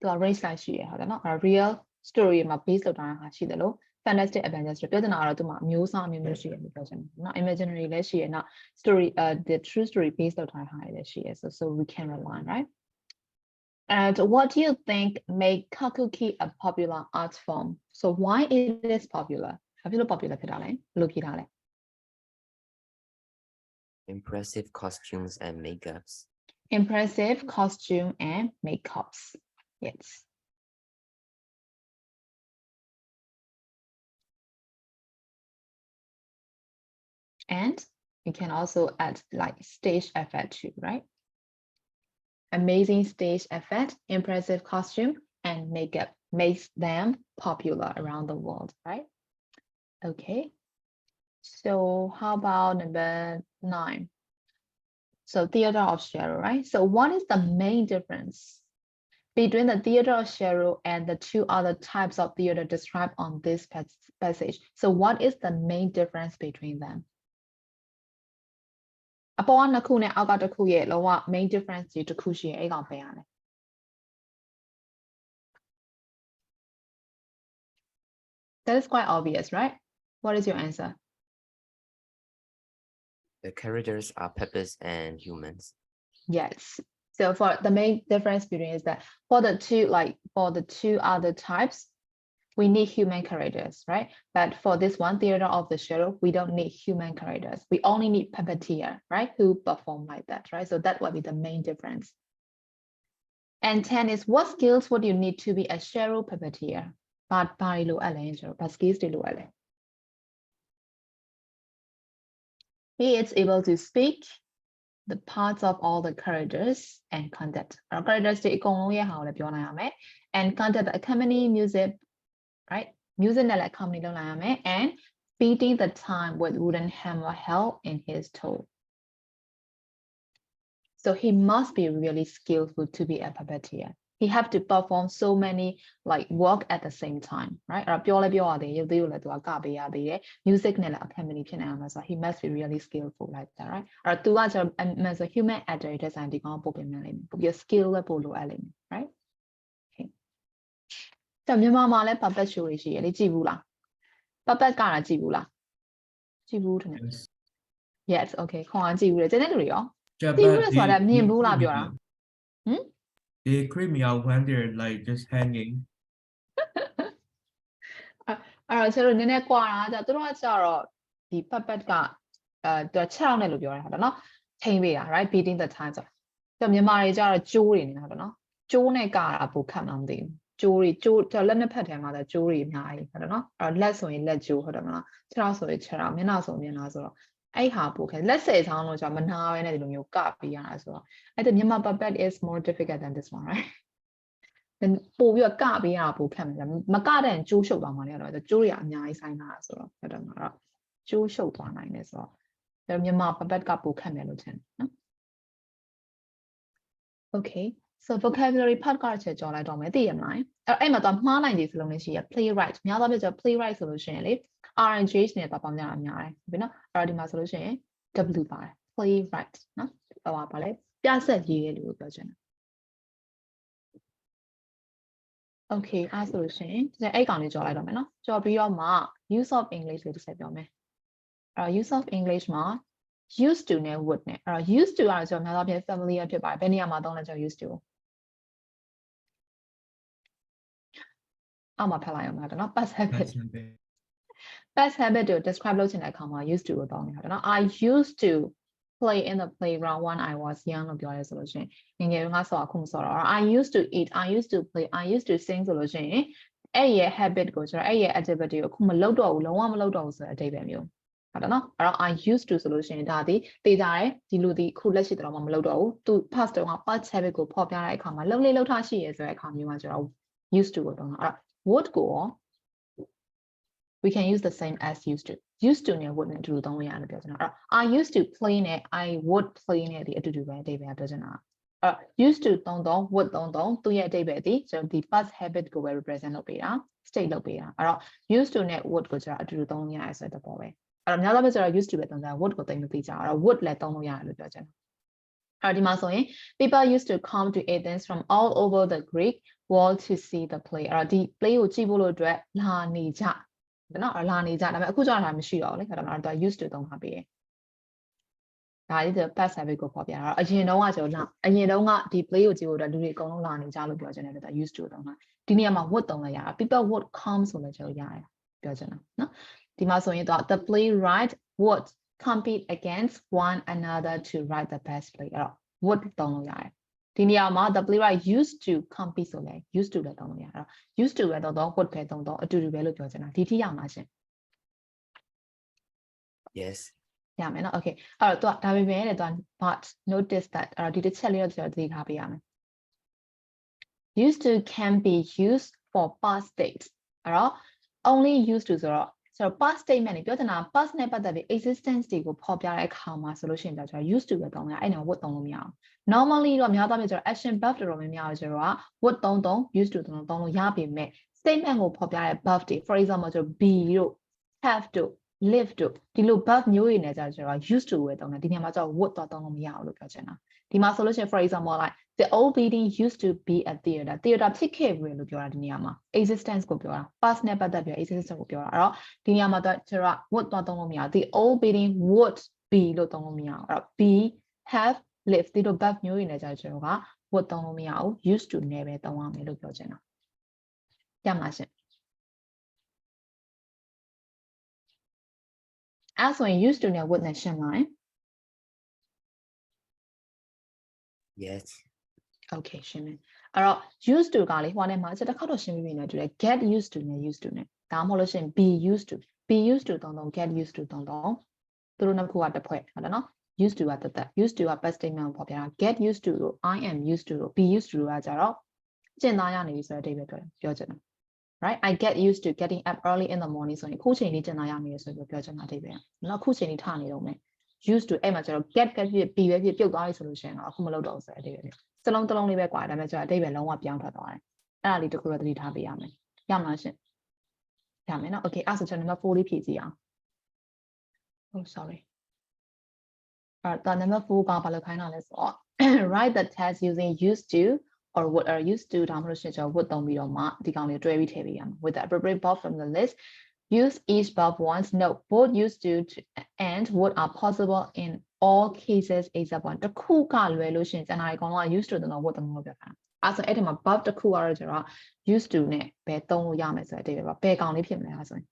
The range like she a real story မှာ base လုပ်ထားတာရှိတယ်လို့ fantastic adventures တွေပြောချင်တာကတော့သူမှာမျိုးစားမျိုးမျိုးရှိတယ်လို့ပြောချင်တယ်နော် imaginary လည်းရှိရနော် story the true story based လောက်ထားတာလည်းရှိရ so we can rely right and what do you think make kakuki a popular art form so why it is popular ဘာဖြစ်လို့ popular ဖြစ်တာလဲဘယ်လိုဖြစ်တာလဲ Impressive costumes and makeups. Impressive costume and makeups. Yes. And you can also add like stage effect too, right? Amazing stage effect, impressive costume, and makeup makes them popular around the world, right? Okay. So how about number 9? So theater of Shero, right? So what is the main difference between the theater of Shero and the 2 other types of theater described on this passage? So what is the main difference between them? အပေါ်ကနှစ်ခုနဲ့အောက်ကတစ်ခုရဲ့လောက main difference ကြီးတစ်ခုရှိရင်အဲ့ကောင်ပဲရတယ် That is quite obvious, right? What is your answer? The characters are puppets and humans. Yes. So for the main difference between is that for the two other types, we need human characters, right? But for this one, theater of the shadow, we don't need human characters. We only need puppeteer, right? Who perform like that, right? So that will be the main difference. And 10 is what skills would you need to be a shadow puppeteer? But skills he is able to speak the parts of all the characters and conduct. Our characters and conduct the accompany music, right? Music and beating the time with wooden hammer held in his toe. So he must be really skillful to be a puppeteer. He have to perform so many like work at the same time, right? Music so he must be really skillful like that, right? As a human actor and your skill level, right? Okay. So puppet show puppet yes, okay. They creep me out when they're like just hanging. အဲ့တော့ဆရာတို့နည်းနည်းကွာတာကြသူတို့ကကြတော့ဒီ puppet ကသူက6လောက်နဲ့လို့ပြောရတာเนาะချိန်ပေးတာ right beating the time ဆိုတော့မြန်မာတွေကြတော့ကျိုးတွေနေတာเนาะကျိုးနဲ့ကတာပိုခတ်မှမသိဘူးကျိုးလက်နှစ်ဖက်ထဲမှာကျိုးတွေအများကြီးဟုတ်တယ်เนาะအဲ့တော့လက်ဆိုရင်လက်ကျိုးဟုတ်တယ်မလားခြေထောက်ဆိုရင်ခြေထောက်မျက်နှာဆိုမျက်နှာဆိုတော့အဲ့ဟာပိုခက်လက်10ချောင်းလို့ကျမနာပဲနဲ့ဒီလိုမျိုးကပေးရတာဆိုတော့အဲ့ဒါမြန်မာ puppet is more difficult than this one, right? ပို့ပြီးတော့ကပေးရတာပိုခက်မှာမကတဲ့ကျိုးရှုပ်သွားမှာလေတော့ကျိုးတွေအများကြီးဆိုင်လာတာဆိုတော့ဟုတ်တယ်မှာတော့ကျိုးရှုပ်သွားနိုင်တယ်ဆိုတော့မြန်မာ puppet ကပိုခက်မယ်လို့ထင်တယ်နော် Okay so vocabulary part ကချက်ကြော်လိုက်တော့မယ်သိရမလားအဲ့မှာတော့မှားနိုင်တယ်စလုံးလေးရှိရ playwright များသောအားဖြင့် playwright ဆိုလို့ရှိရင်လေ RNGH နဲ့တော့ပေါင်းကြတာများတယ်ဟုတ်ပြီနော်အဲ့တော့ဒီမှာဆိုလို့ရှိရင် W ပါတယ် playwright နော်ဟောပါလေပြဆက်ရေးရလို့ပြောချင်တယ် Okay အဲ့ဆိုလို့ရှိရင်အဲ့ကောင်လေးကြော်လိုက်တော့မယ်နော်ကြော်ပြီးတော့မှ use of English လေးတစ်ချက်ပြောမယ်အဲ့ use of English မှာ used to နဲ့ would နဲ့အဲ့ used to ကတော့ကျွန်တော်များသောအားဖြင့် familiar ဖြစ်ပါတယ်ဘယ်နေရာမှာသုံးလဲကျွန်တော် used to အောက်မှာဖတ်လိုက်အောင်ပါတော့နော် past habit ကို describe လုပ်ချင်တဲ့အခါမှာ used to ကိုသုံးနေတာနော် I used to play in the playground when I was young လို့ပြောရဲဆိုလို့ရှိရင်ငယ်ငယ်ကဆောအခုမဆောတော့ I used to eat I used to play I used to sing ဆိုလို့ရှိရင်အဲ့ရဲ့ habit ကိုကျွန်တော်အဲ့ရဲ့ activity ကိုအခုမလုပ်တော့ဘူးလုံးဝမလုပ်တော့ဘူးဆိုတဲ့အဓိပ္ပာယ်မျိုးဟုတ်တယ်နော်အဲ့တော့ I used to ဆိုလို့ရှိရင်ဒါဒီသိကြတယ်ဒီလူဒီအခုလက်ရှိတော့မလုပ်တော့ဘူးသူ past တုန်းက past habit ကိုဖော်ပြတဲ့အခါမှာလုံးလေးလုံးထားရှိရဲဆိုတဲ့အခါမျိုးမှာကျွန်တော် used to ကိုသုံးတာအဲ့တော့ would ကို we can use the same as used to နဲ့ would နဲ့အတူတူသုံးလို့ရတယ်ပြောချင်တာအဲ့တော့ I used to play နဲ့ I would play နဲ့ဒီအတူတူပဲအဓိပ္ပာယ်ပြောချင်တာအဲ့တော့ used to သုံးတော့ would သုံးတော့သူ့ရဲ့အဓိပ္ပာယ်ဒီကျွန်တော်ဒီ past habit ကိုပဲ represent လုပ်ပေးတာ state လုပ်ပေးတာအဲ့တော့ used to နဲ့ would ကိုကျွန်တော်အတူတူသုံးလို့ရတယ်ဆိုတဲ့သဘောပဲအဲ့တော့များသောအားဖြင့်ကျွန်တော် used to ပဲသုံးကြ would ကိုသိမသိကြအဲ့တော့ would လည်းသုံးလို့ရတယ်လို့ပြောချင်တာအဲ့ဒီမှာဆိုရင် people used to come to Athens from all over the Greek world to see the play အဲ့တော့ဒီ play ကိုကြည့်ဖို့လို့အတွက်လာနေကြ နော်လာနေကြဒါပေမဲ့အခုကျတော့ဒါမရှိတော့ဘူးလေဒါမှတော့ used to သုံးထားပေးတယ်ဒါလေးက past habit ကိုပေါ်ပြတာအရင်တုန်းကဆိုလာအရင်တုန်းကဒီ play ကိုကြည့်ဖို့အတွက်လူတွေအကုန်လုံးလာနေကြလို့ပြောချင်တယ်ဒါ used to သုံးတာဒီနေရာမှာ would သုံးလိုက်ရတာ people would come ဆိုလည်းကျွန်တော်ရတယ်ပြောချင်တာနော်ဒီမှာဆိုရင်တော့ the playwright would compete against one another to write the best play အဲ့တော့ would သုံးလို့ရတယ်ဒီနေရာမှာ the playwright used to compete ဆိုလဲ used to လည်းသုံးလို့ရအဲ့တော့ used to ပဲသုံးတော့ would ပဲသုံးတော့အတူတူပဲလို့ပြောချင်တာဒီထိရမှာရှင် Yes. ရမယ်နော် okay အဲ့တော့ဒါပေမဲ့တဲ့သူ but notice that အဲ့တော့ဒီတစ်ချက်လေးတော့ကျွန်တော်သတိထားပေးရမယ် used to can be used for past state အဲ့တော့ only used to ဆိုတော့past statement တွေပြောချင်တာ past နဲ့ပတ်သက်ပြီး existence တွေကိုဖော်ပြတဲ့အခါမှာဆိုလို့ရှိရင်ကျွန်တော် used to ပဲသုံးရအဲ့တော့ would သုံးလို့မရအောင် normally တော့များသောအားဖြင့်ကျွန်တော် action verb တော်တော်များများကျွန်တော်က would သုံး used to သုံးလို့ရပေမဲ့ statement ကိုဖော်ပြတဲ့ verb တွေ for example ကျွန်တော် be တို့ have တို့ live တို့ဒီလို verb မျိုးတွေနဲ့ကျွန်တော် used to ပဲသုံးတယ်ဒီနေရာမှာကျွန်တော် would သုံးလို့မရအောင်လို့ပြောချင်တာဒီမှာဆိုလို့ရှိရင် for example like the old building used to be a theater ဖြစ်ခဲ့ပြီလို့ပြောတာဒီနေရာမှာ existence ကိုပြောတာ past နဲ့ပတ်သက်ပြီး existence ကိုပြောတာအဲ့တော့ဒီနေရာမှာတော့ကျွန်တော် would သုံးလို့မရ the old building would be လို့သုံးလို့မရအောင်အဲ့တော့ be have live ဒီလို verb မျိုးတွေနဲ့ကျွန်တော်က would သုံးလို့မရဘူး used to နဲ့ပဲသုံးရမယ်လို့ပြောချင်တာရမလားရှင်အဲ့ဆိုရင် used to နဲ့ would နဲ့ရှင်းမလား Yes. okay ရှင်းမယ်အဲ့တော့ used to ကလေဟိုထဲမှာတစ်ခါတော့ရှင်းပြီးပြီနဲ့တူတယ် get used to နဲ့ used to နဲ့ဒါမှမဟုတ်လို့ရှိရင် be used to သုံး get used to သုံးသူတို့နှစ်ခုကတစ်ဖွဲ့ဟုတ်တယ်နော် used to ကတသက် used to က past statement ကိုဖော်ပြတာ get used to တို့ I am used to တို့ be used to တို့ကကြတော့ကျင့်သားရနေပြီဆိုတဲ့အဓိပ္ပာယ်ပြောချင်တာ right I get used to getting up early in the morning ဆိုရင်ခုချိန်လေးကျင့်သားရနေရဆိုပြီးပြောချင်တာအဓိပ္ပာယ်နော်ခုချိန်လေးထနေတော့မယ် used to အဲ့မှာကျတော့ get ဖြစ် be ပဲဖြစ်ပြုတ်သွားပြီဆိုလို့ရှိရင်တော့အခုမလုပ်တော့ဘူးဆိုတဲ့အဓိပ္ပာယ်စလုံးတစ်လုံးလေးပဲကွာဒါပေမဲ့ကျတော့အဓိပ္ပာယ်လုံးဝပြောင်းထွက်သွားတယ်အဲ့ဒါလေးတစ်ခုတော့သတိထားပေးရမယ်ရမလားရှင်ရမယ်နော် okay အဲ့ဆိုကျွန်တော် number 4လေးဖြည့်ကြည့်အောင် oh sorry အဲ့တော့ number 4ကဘာလို့ခိုင်းတာလဲဆိုတော့ write the text using used to or would are used to ဒါမှမဟုတ်ရှင်ကျွန်တော် would သုံးပြီးတော့မှဒီကောင်လေးတွဲပြီးထည့်ပေးရမှာ with the appropriate verb from the list use each verb once note both used to and would are possible in all cases except one တစ်ခုကလွယ်လို့ရှင်ကျန်တာအကောင်လုံးက used to တော့ would သုံးလို့ပြောတာအဲ့ဆိုအဲ့ဒီမှာ verb တစ်ခုကတော့ကျွန်တော် used to နဲ့ပဲသုံးလို့ရမယ်ဆိုတဲ့အဓိပ္ပာယ်ပဲဘယ်ကောင်လေးဖြစ်မလဲအဲ့ဆိုရင်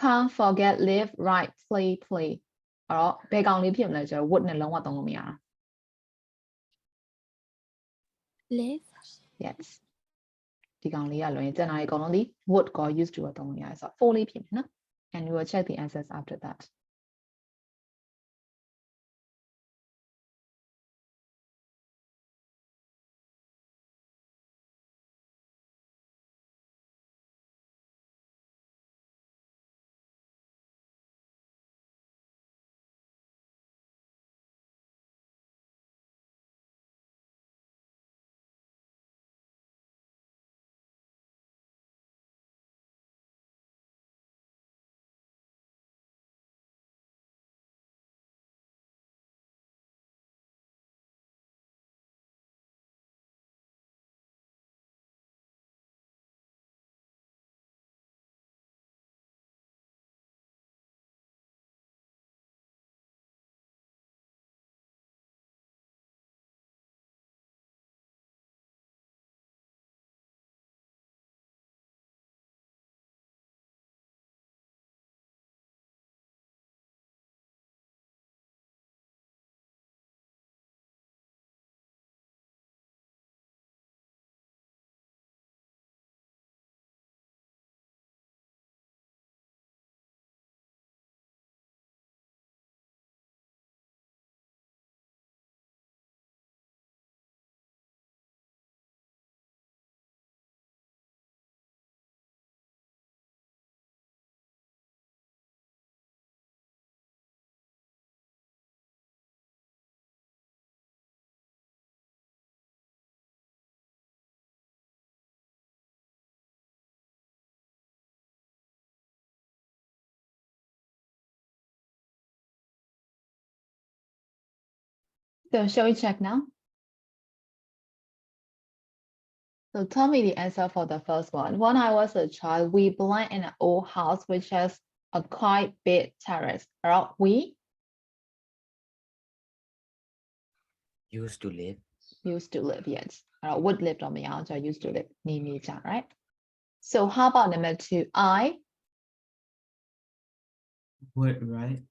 can't forget live write play အဲ့တော့ဘယ်ကောင်လေးဖြစ်မလဲကျွန်တော် would နဲ့လုံးဝသုံးလို့မရတာ live yes ဒီကောင်လေးကလွယ်ရင်ကျန်တာအကောင်လုံးဒီ would ကို used to ကိုသုံးလို့ရတယ်ဆိုတော့4လေးဖြစ်မယ်နော် and we will check the answers after that So shall we check now? So tell me the answer for the first one. When I was a child, we belong in an old house which has a quite big terrace. Or we Used to live. used to live, yes. Or would live on the outside, used to live. Right? So how about number 2? Would, right?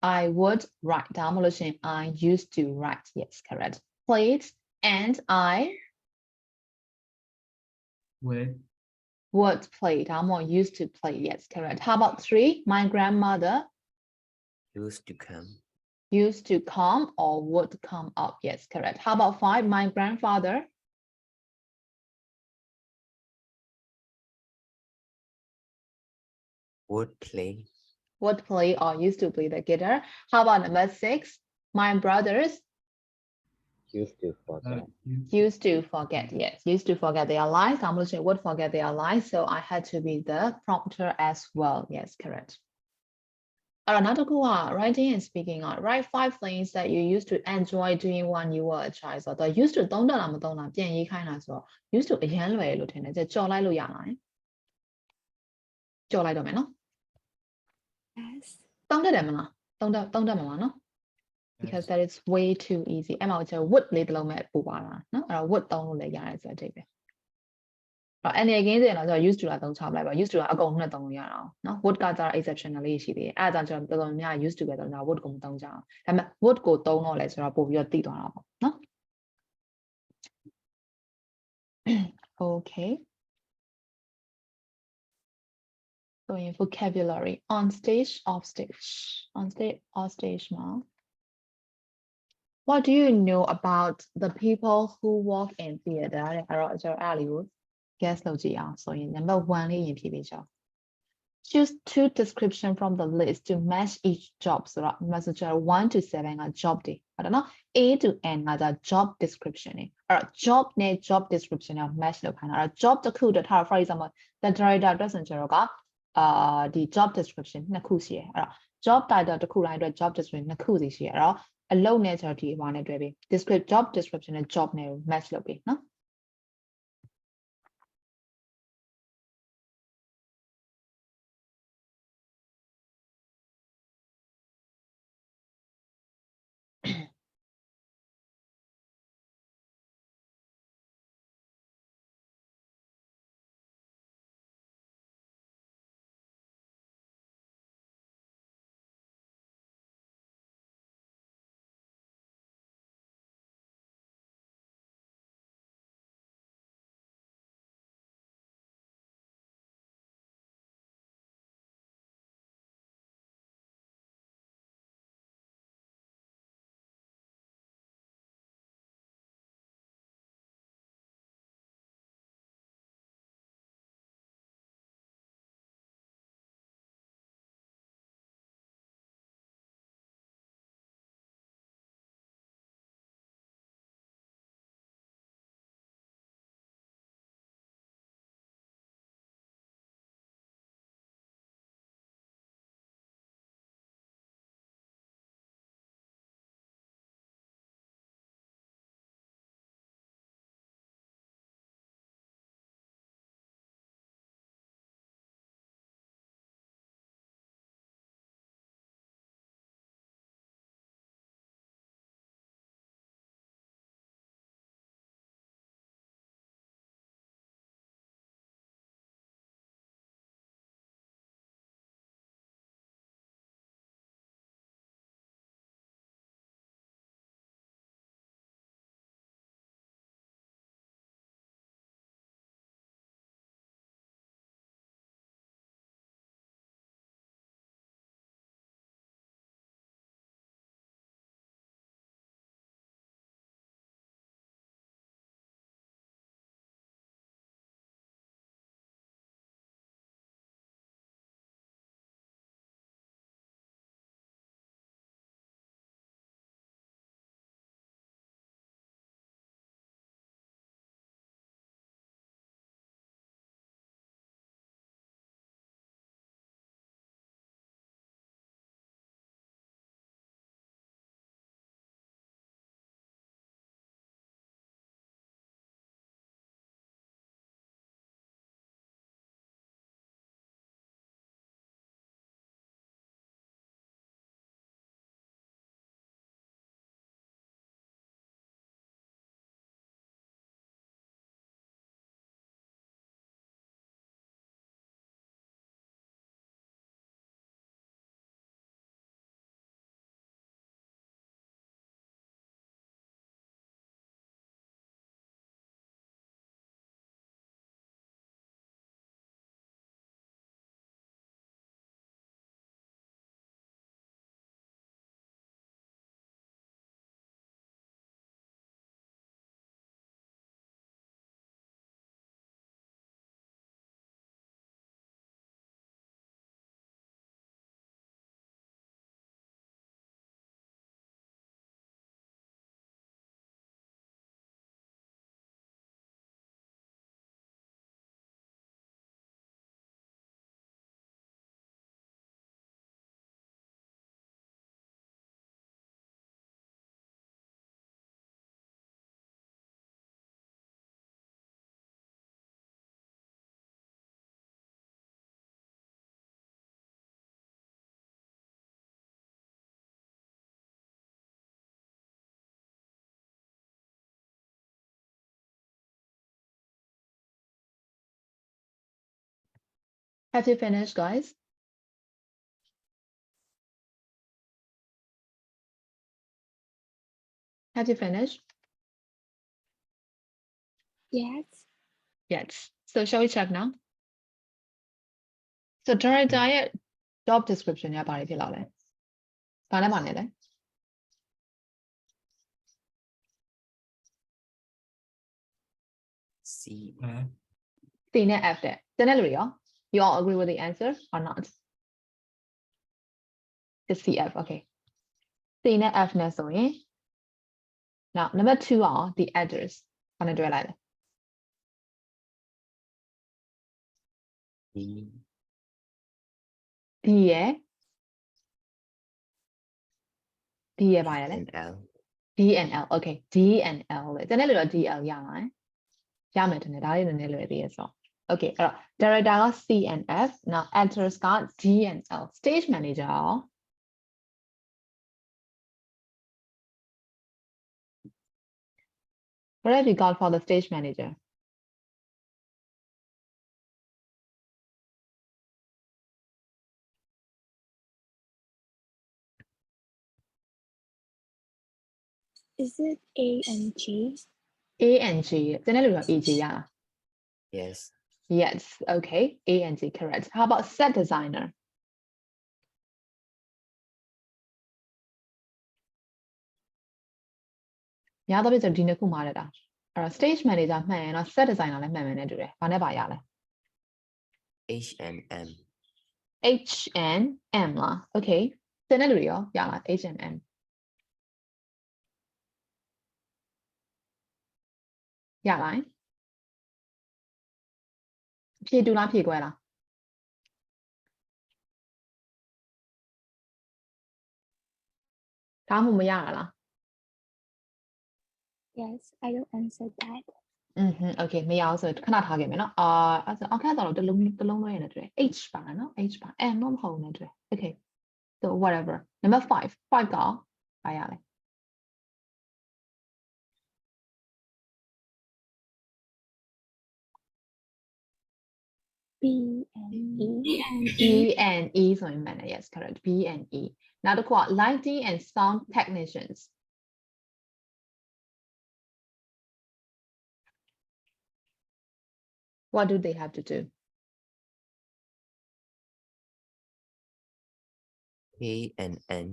I would write down. I used to write. Yes, correct. Played and I Would, would play. Used to play. Yes, correct. How about 3? My grandmother Used to come. used to come or would come up. Yes, correct. How about 5? My grandfather Would play. would play or used to play the guitar. How about number 6? My brothers Used to forget. used to forget. Yes, used to forget their lies. I'm looking would forget their lies. So I had to be the prompter as well. Yes, correct. Another cool writing and speaking write 5 things that you used to enjoy doing when you were a child. So the used to သုံးတတ်လားမသုံးလားပြန်ရေးခိုင်းတာဆိုတော့ used to အရန်လွယ်လို့ထင်တယ်ကြော်လိုက်လို့ရလားကြော်လိုက်တော့မယ်နော် Yes. သုံးတတ်တယ်မလားသုံးတတ်မှာပါနော် because that is way too easy အဲ့မှာကျ would လေးတစ်လုံးပဲပို့ပါလားနော်အဲ့တော့ would သုံးလို့လည်းရတယ်ဆိုတဲ့အဓိပ္ပာယ်အနေကင်းစင်တော့ used to လာသုံးချလိုက်ပါ used to ကအကုန်နှစ်သုံးလို့ရအောင်နော် would ကကျတော့ exceptional လေးရှိသေးတယ်အဲ့ဒါကြောင့်ကျွန်တော်တော်တော်များ used to ပဲသုံးကြ would ကိုမသုံးကြအောင်ဒါပေမဲ့ would ကိုသုံးတော့လဲဆိုတော့ပို့ပြီးတော့သိသွားတာပေါ့နော် okay so in vocabulary on stage off stage on stage off stage မှာ what do you know about the people who walk in theater တဲ့အဲ့တော့ကျွန်တော်အဲ့လေးကို guess လုပ်ကြည့်အောင်ဆိုရင် number 1လေးရင်ဖြည့်ပေးကြအောင် choose 2 description from the list to match each job ဆိုတော့ message 1 to 7က job တွေဟုတ်တယ်နော် A to N က job description တွေအဲ့တော့ job နဲ့ job description နဲ့ match လုပ်ခိုင်းတာအဲ့တော့ job တစ်ခုတည်းထား for example the director အတွက်ဆိုရင်ကျွန်တော်ကဒီ job description နှစ်ခုရှိတယ်အဲ့တော့ job title တစ်ခုတိုင်းအတွက် job description နှစ်ခုစီရှိတယ်အဲ့တော့အလုပ်နဲ့ကျွန်တော်ဒီဟိုနဲ့တွဲပြီး job description နဲ့ job နဲ့ match လုပ်ပြီးနော် Have you finished, guys? Have you finished? Yes. Yes. So shall we check now? So director ရဲ့ job description ကဘာတွေဖြစ်လာလဲ။ဘာနဲ့ပါနေလဲ C. C နဲ့ F တဲ့။တနေ့လူတွေရော you all agree with the answer or not? It's CF, okay. C နဲ့ F နဲ့ဆိုရင် now number 2 ရော the address ဘာနဲ့တွဲလိုက်လဲ D. D ရဲ့ D ရဲ့ဘာရလဲ and L. D and L, okay. D and L လေတနေ့လူတော့ DL ရမှာ။ရမယ်တနေ့ဒါလေးနည်းနည်းလွယ်သေးရဲ့ဆို။ Okay အဲ့တော့ director က C and F, now actors က D and L, stage manager ရော What have you got for the stage manager? Is it A and G? A and G တနေ့လူတော့ AG ရလား Yes. Yes, okay. A and G, correct. How about set designer? ။ညာတော့ပြဆိုဒီနှစ်ခုမှားတယ်တာ။အဲ့တော့ stage manager မှန်ရင်တော့ set designer လည်းမှန်မယ်နဲ့တူတယ်။ဘာနဲ့ပါရလဲ H and M. H and M လား Okay. တနေ့လူတွေရောရလား H and M. ရလား။ဖြည့်တူလားဖြည့်ကွဲလား။ဒါမှမရလား Yes, I don't answer that. Okay မရအောင်ဆိုခဏထားခဲ့မယ်နော်အဲ့ဆိုအခက်တော့တစ်လုံးလွှဲရနေတယ် H ပါနော် H ပါ M တော့မဟုတ်ဘူးနဲ့တွေ့ Okay so whatever number 5 ကဘာရလဲ B and E. B and E ဆိုရင်မှန်တယ် yes correct B and E နောက်တစ်ခုက lighting and sound technicians what do they have to do K and N.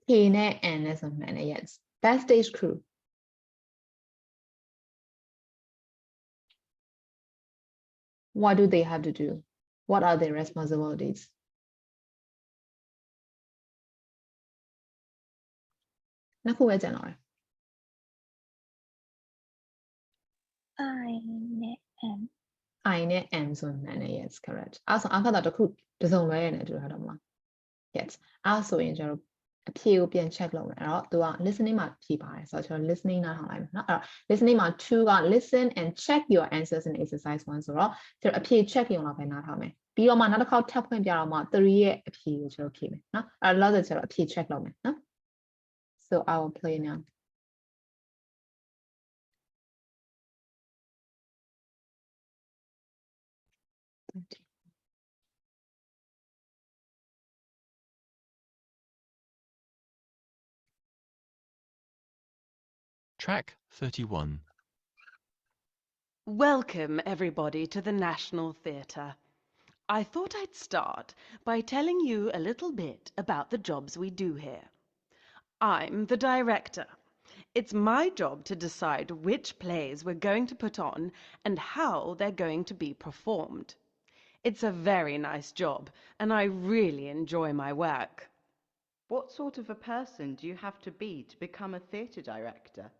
K နဲ့ N နဲ့ဆိုမှန်တယ် yes backstage crew what do they have to do what are their responsibilitiesနှစ်ခုပဲကျန်တော့တယ် I and M. I နဲ့ M ဆိုမှန်တယ် yes correct အဲ့ဆိုအခါတော့တစ်ခုတစ်စုံလွဲရနေတူတာတော့မလား yes အဲ့ဆိုရင်ကျွန်တော်အဖြေကိုပြန် check လုပ်မယ်အဲ့တော့သူက listening မှာဖြေပါတယ်ဆိုတော့ကျွန်တော် listening နားထောင်လိုက်မယ်เนาะအဲ့တော့ listening မှာ2က listen and check your answers in exercise 1ဆိုတော့ကျွန်တော်အဖြေ check ရုံလောက်ပဲနားထောင်မယ်ပြီးတော့မှနောက်တစ်ခေါက်ထပ်ဖွင့်ပြတော့မှ3ရဲ့အဖြေကိုကျွန်တော်ဖြေမယ်เนาะအဲ့တော့လောက်ဆိုကျွန်တော်အဖြေ check လုပ်မယ်เนาะ so I will play now Track 31. Welcome, everybody, to the National Theatre. I thought I'd start by telling you a little bit about the jobs we do here. I'm the director. It's my job to decide which plays we're going to put on and how they're going to be performed. It's a very nice job, and I really enjoy my work. What sort of a person do you have to be to become a theatre director?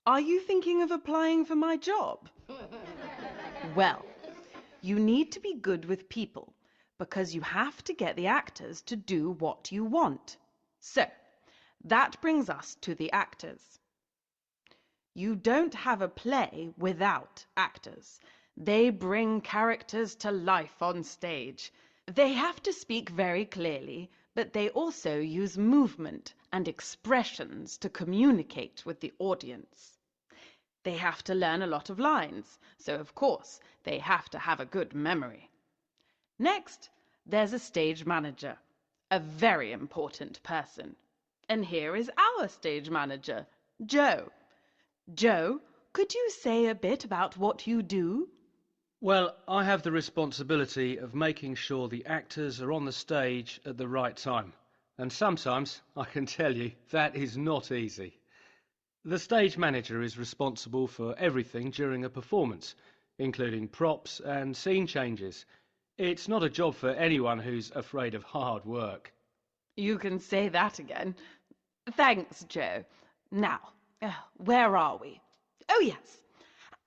Are you thinking of applying for my job? Well, you need to be good with people because you have to get the actors to do what you want. So, that brings us to the actors. You don't have a play without actors. They bring characters to life on stage. They have to speak very clearly, but they also use movement and expressions to communicate with the audience. They have to learn a lot of lines, so of course they have to have a good memory. Next, there's a stage manager, a very important person. And here is our stage manager, Joe. Joe, could you say a bit about what you do? Well, I have the responsibility of making sure the actors are on the stage at the right time. And sometimes, I can tell you, that is not easy. The stage manager is responsible for everything during a performance, including props and scene changes. It's not a job for anyone who's afraid of hard work. You can say that again. Thanks, Joe. Now, where are we? Oh, yes.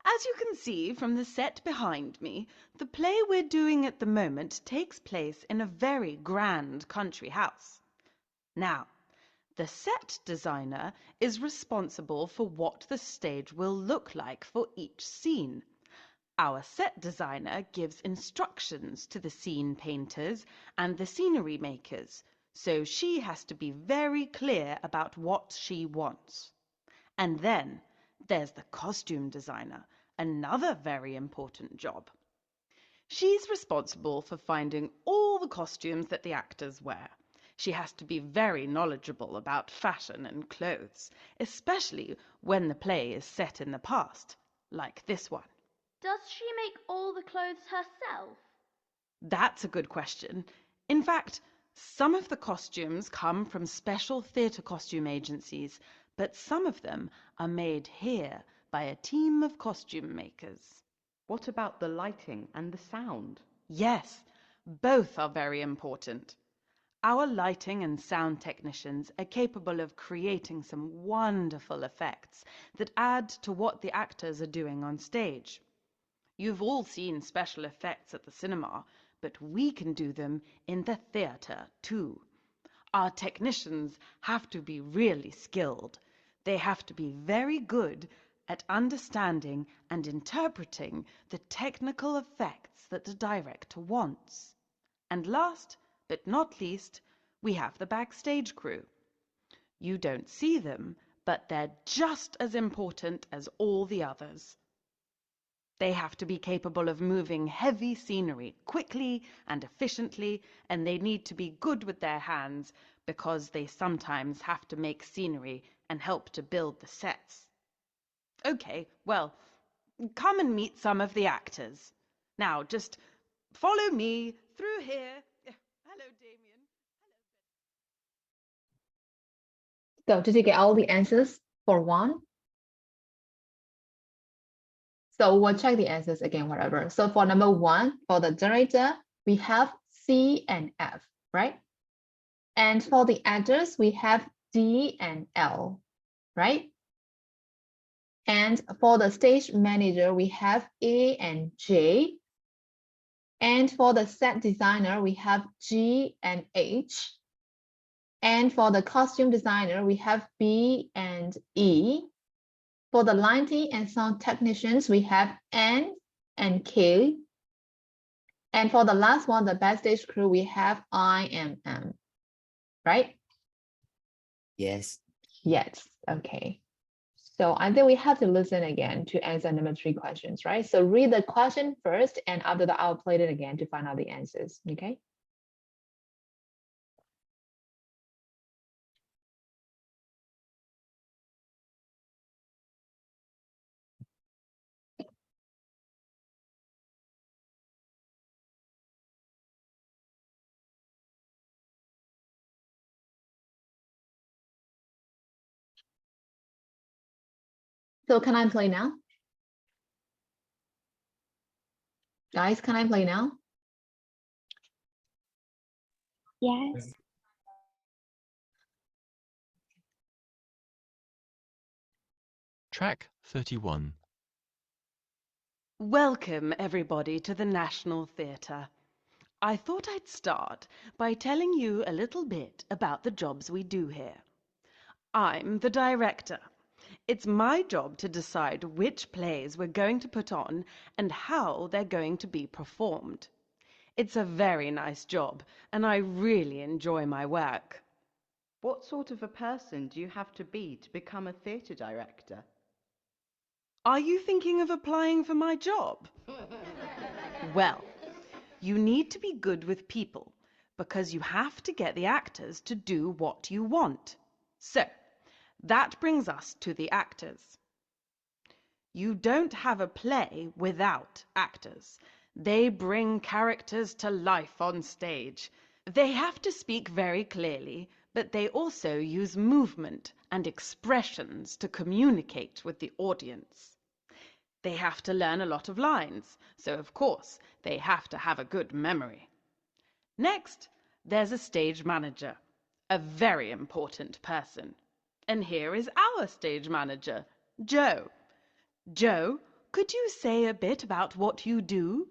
As you can see from the set behind me, the play we're doing at the moment takes place in a very grand country house. Now, the set designer is responsible for what the stage will look like for each scene. Our set designer gives instructions to the scene painters and the scenery makers, so she has to be very clear about what she wants. And then there's the costume designer, another very important job. She's responsible for finding all the costumes that the actors wear. She has to be very knowledgeable about fashion and clothes, especially when the play is set in the past, like this one. Does she make all the clothes herself? That's a good question. In fact, some of the costumes come from special theatre costume agencies, but some of them are made here by a team of costume makers. What about the lighting and the sound? Yes, both are very important. Our lighting and sound technicians are capable of creating some wonderful effects that add to what the actors are doing on stage. You've all seen special effects at the cinema, but we can do them in the theatre too. Our technicians have to be really skilled. They have to be very good at understanding and interpreting the technical effects that the director wants. And last but not least, we have the backstage crew. You don't see them, but they're just as important as all the others. They have to be capable of moving heavy scenery quickly and efficiently, and they need to be good with their hands because they sometimes have to make scenery and help to build the sets. Okay, well, come and meet some of the actors. Now, just follow me through here. Hello, Damien. So did you get all the answers for one? So we'll check the answers again, whatever. So for number one, for the generator, we have C and F, right? And for the actors, we have D and L, right? And for the stage manager, we have A and J. And for the set designer, we have G and H. And for the costume designer, we have B and E. For the lighting and sound technicians, we have N and K. And for the last one, the backstage crew, we have I and M, right? Yes. Yes, okay. So I think we have to listen again to answer number 3 questions, right? So read the question first, and after that, I'll play it again to find out the answers, okay? So can I play now? Guys, can I play now? Yes. Track 31. Welcome, everybody, to the National Theatre. I thought I'd start by telling you a little bit about the jobs we do here. I'm the director. It's my job to decide which plays we're going to put on and how they're going to be performed. It's a very nice job, and I really enjoy my work. What sort of a person do you have to be to become a theatre director? Are you thinking of applying for my job? Well, You need to be good with people because you have to get the actors to do what you want. So, that brings us to the actors. You don't have a play without actors. They bring characters to life on stage. They have to speak very clearly, but they also use movement and expressions to communicate with the audience. They have to learn a lot of lines, so of course they have to have a good memory. Next, there's a stage manager, a very important person. And here is our stage manager, Joe. Joe, could you say a bit about what you do?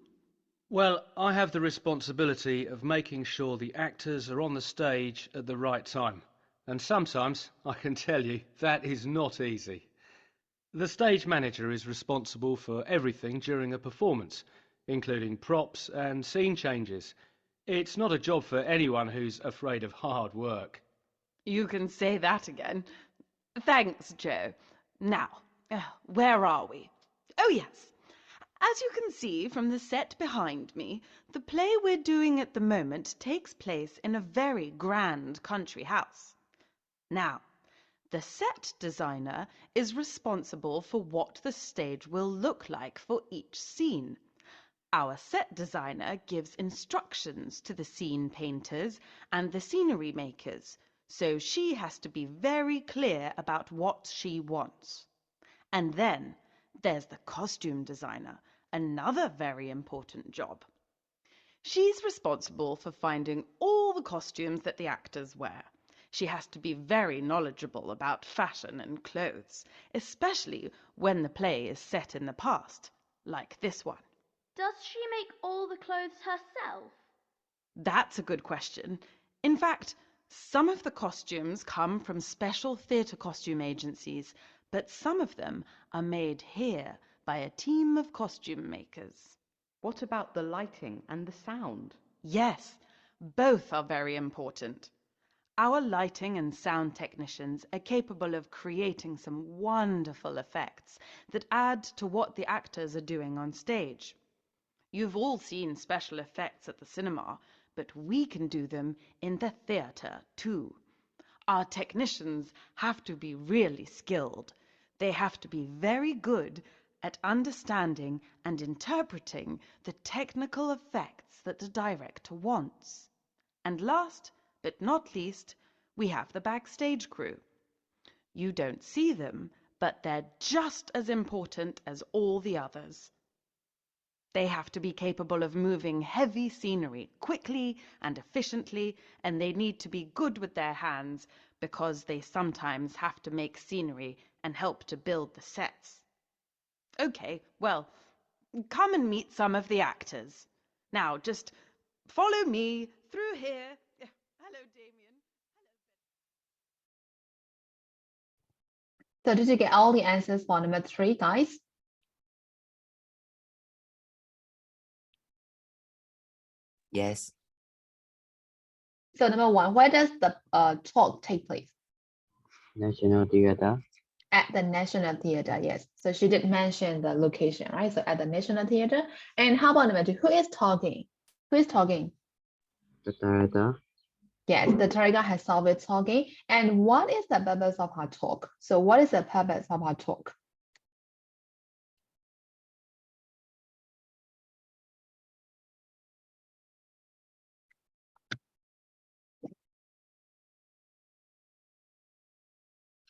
Well, I have the responsibility of making sure the actors are on the stage at the right time. And sometimes, I can tell you, that is not easy. The stage manager is responsible for everything during a performance, including props and scene changes. It's not a job for anyone who's afraid of hard work. You can say that again. Thanks, Joe. Now, where are we? Oh, yes. As you can see from the set behind me, the play we're doing at the moment takes place in a very grand country house. Now, the set designer is responsible for what the stage will look like for each scene. Our set designer gives instructions to the scene painters and the scenery makers, so she has to be very clear about what she wants. And then there's the costume designer, another very important job. She's responsible for finding all the costumes that the actors wear. She has to be very knowledgeable about fashion and clothes, especially when the play is set in the past, like this one. Does she make all the clothes herself? That's a good question. In fact, some of the costumes come from special theatre costume agencies, but some of them are made here by a team of costume makers. What about the lighting and the sound? Yes, both are very important. Our lighting and sound technicians are capable of creating some wonderful effects that add to what the actors are doing on stage. You've all seen special effects at the cinema, but we can do them in the theatre too. Our technicians have to be really skilled. They have to be very good at understanding and interpreting the technical effects that the director wants. And last but not least, we have the backstage crew. You don't see them, but they're just as important as all the others. They have to be capable of moving heavy scenery quickly and efficiently, and they need to be good with their hands because they sometimes have to make scenery and help to build the sets. Okay, well, come and meet some of the actors. Now, just follow me through here. Hello, Damien. So did you get all the answers for number 3, guys? Yes. So number 1, where does the talk take place? National Theatre. At the National Theatre, yes. So she did mention the location, right? So at the National Theatre. And how about number 2? Who is talking? Who is talking? The director. Yes, the director has started talking. And what is the purpose of her talk? So what is the purpose of her talk?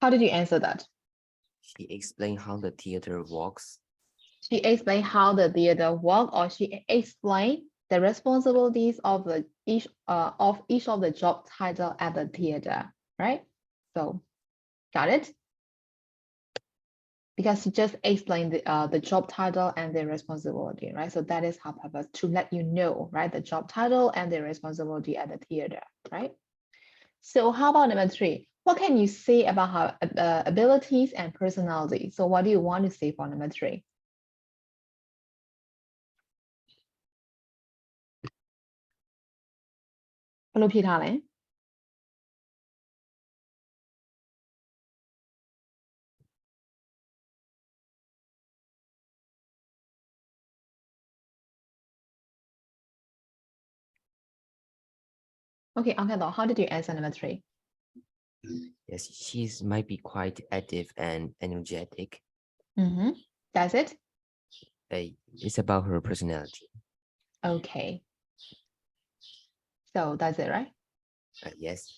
How did you answer that? She explained how the theater works. She explained how the theater works, or she explained the responsibilities of each of the job title at the theater, right? So, got it? Because she just explained the job title and the responsibility, right? So that is her purpose, to let you know, right? The job title and the responsibility at the theater, right? So how about number 3? What can you say about her abilities and personality? So what do you want to say for number 3? Hello, Peter. Okay, Angelo, how did you answer number 3? Yes, she's might be quite active and energetic. That's it? It's about her personality. Okay. So that's it, right? Yes.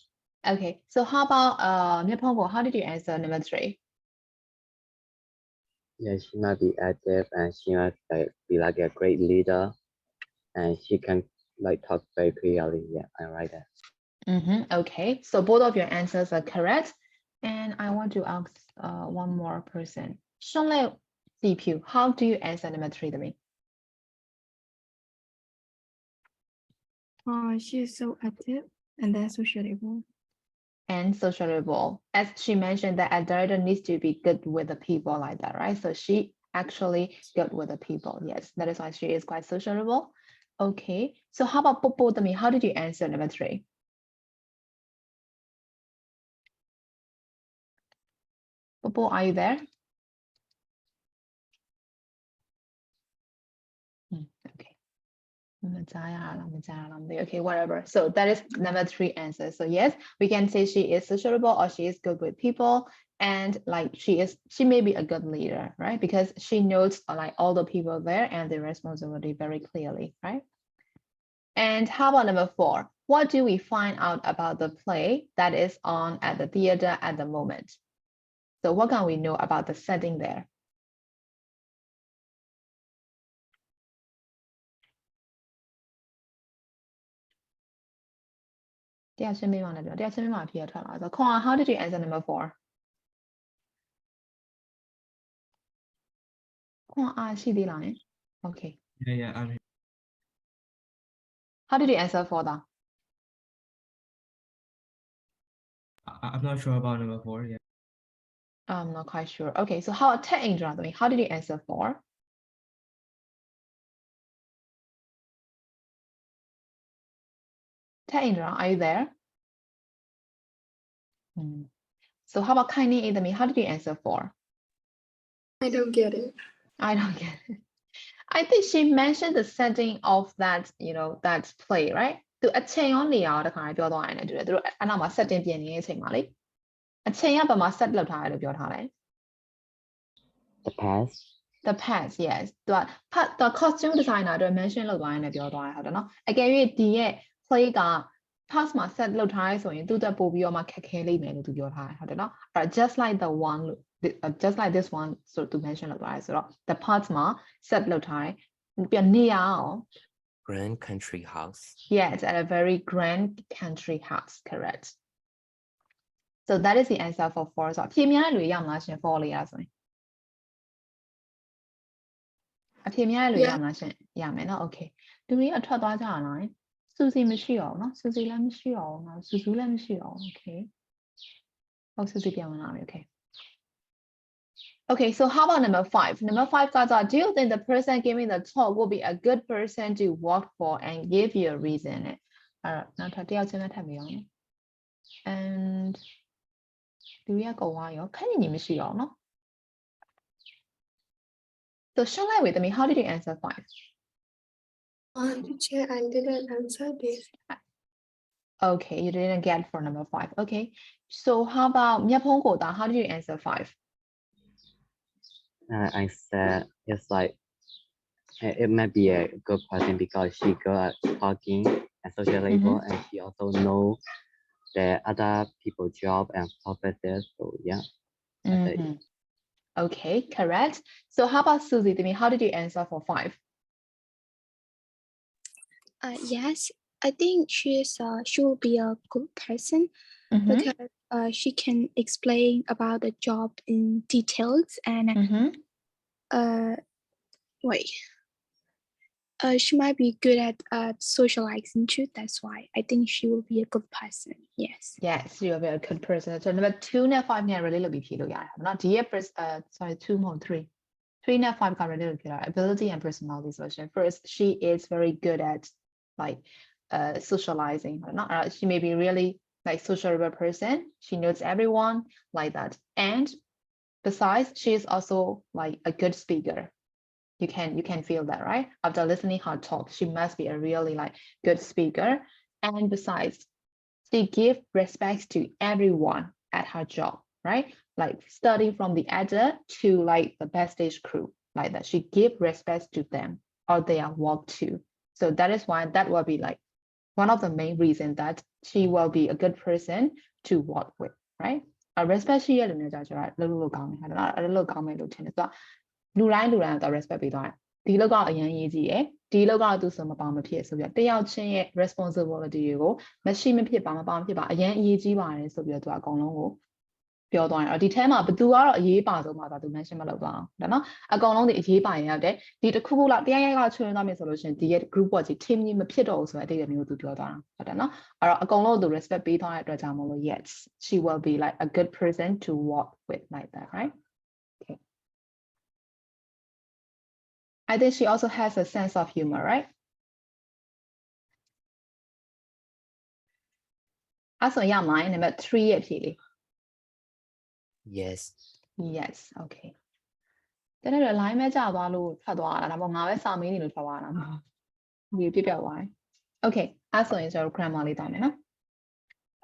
Okay. So how about Nippongo, how did you answer number 3? Yeah, she might be active and she might be like a great leader, and she can like talk very clearly. Yeah, I write that. Okay. So both of your answers are correct. And I want to ask one more person. Shonglei Zipiu, how do you answer number 3 to me? She is so active and then sociable. And sociable. As she mentioned that a director needs to be good with the people like that, right? So she actually good with the people. Yes, that is why she is quite sociable. Okay. So how about Popo to me? How did you answer number 3? Popo, are you there? Okay. Okay, whatever. So that is number 3 answer. So yes, we can say she is sociable or she is good with people, and like she may be a good leader, right? Because she knows like all the people there and their responsibility very clearly, right? And how about number 4? What do we find out about the play that is on at the theater at the moment? So what can we know about the setting there? How did you answer number 4? Okay. Yeah, I'm How did you answer 4 though? I'm not sure about number 4. Yeah. I'm not quite sure. Okay, so how about Ted Indra? How did you answer 4? Ted Indra, are you there? So how about Kaini Idami? How did you answer 4? I don't get it. I don't get it. I think she mentioned the setting of that, that play, right? သူအချိန်ရောနေရာရောတခါပြောသွားရင်လည်းတူတယ်သူတို့အနောက်မှာ setting ပြင်နေတဲ့အချိန်မှာလေအချိန်ကဘယ်မှာ set လုပ်ထားတယ်လို့ပြောထားလဲ The past. The past, yes သူက costume designer တွေ mention လုပ်သွားရင်လည်းပြောသွားတယ်ဟုတ်တယ်နော်အကယ်၍ဒီရဲ့ play က past မှာ set လုပ်ထားရဲဆိုရင်သူတက်ပို့ပြီးတော့မှခက်ခဲလိမ့်မယ်လို့သူပြောထားတယ်ဟုတ်တယ်နော်အဲ့ just like the one just like this one so to mention လုပ်သွားရဲဆိုတော့ the parts မှာ set လုပ်ထားတယ်ပြန်နေရအောင် Grand country house. Yes, at a very grand country house, correct. So that is the answer for 4. So အဖြေများတဲ့လူရမလားရှင် 4 လေးရဆိုရင်အဖြေများတဲ့လူရမလားရှင်ရမယ်နော် Okay လူတွေအထွက်သွားကြရလား Susie မရှိအောင်နော် Susie လည်းမရှိအောင်နော် Susie လည်းမရှိအောင် Okay ဟုတ် Susie ပြန်ဝင်လာပြီ Okay. Okay, so how about number 5? Number 5 is, do you think the person giving the talk will be a good person to work for and give you a reason? And do we go on? So Shonglei with me, how did you answer 5? Teacher, I didn't answer this. Okay, you didn't get for number 5. Okay, so how about Myapongo, how did you answer 5? I said it's like it might be a good person because she good at talking and sociable, and she also know the other people's job and purposes. So yeah. Okay, correct. So how about Susie? How did you answer for 5? Yes, I think she will be a good person because she can explain about the job in details and she might be good at socializing too. That's why I think she will be a good person. Yes. Yes, you will be a good person. So number 2 and 5 ne really look be not sorry 2 more 3. 3 and 5 can really look ability and personality solution. First, she is very good at like socializing. She may be really like sociable person. She knows everyone like that. And besides, she is also like a good speaker. You can feel that, right? After listening her talk, she must be a really like good speaker. And besides, she give respect to everyone at her job, right? Like starting from the editor to like the backstage crew, like that. She give respect to them or their work too. So that is why that will be like one of the main reasons that she will be a good person to work with, right? Respect sheရတယ်เนี่ยကြာလို့ကောင်းတယ်ဟာနော်အဲ့လိုကောင်းမယ်လို့ထင်တယ်ဆိုတော့လူတိုင်းတော့ respect ပေးသွားတယ်ဒီလောက်ကအရင်ရေးကြည့်ရယ်ဒီလောက်ကတော့သူဆိုမပေါမဖြစ်ဆိုပြီးတော့တယောက်ချင်းရဲ့ responsibility တွေကိုမရှိမဖြစ်ပါမပေါမဖြစ်ပါအရင်အရေးကြီးပါတယ်ဆိုပြီးတော့သူကအကုန်လုံးကိုပြောသွားတယ်ဒီထဲမှာဘသူကတော့အရေးပါဆုံးမှာသူ mention မလုပ်သွားအောင်ဒါနော်အကုန်လုံးဒီအရေးပါရင်ရောက်တယ်ဒီတစ်ခုခုလောက်တရားရိုက်ကချွင်းသွားမယ်ဆိုလို့ရှိရင်ဒီရဲ့ group work ကြီး team ကြီးမဖြစ်တော့ဘူးဆိုတဲ့အတိတ်မျိုးသူပြောသွားတာဟုတ်တယ်နော်အဲ့တော့အကုန်လုံးသူ respect ပေးသွားတဲ့အတွက်ကြောင့်မလို့ yes she will be like a good person to work with like that right okay I think she also has a sense of humor right အဲ့ဆိုရမှာ number 3ရဲ့ဖြေလေးYes. Yes, okay. တကယ်တော့ line မဲ့ကြာသွားလို့ထွက်သွားတာဒါမှမဟုတ်ငါပဲစာမေးနေလို့ထွက်သွားတာမဟုတ်ဘူးပြပြသွားတယ် Okay အဲ့ဆိုရင်ကျွန်တော် grammar လေးတောင်းမယ်နော်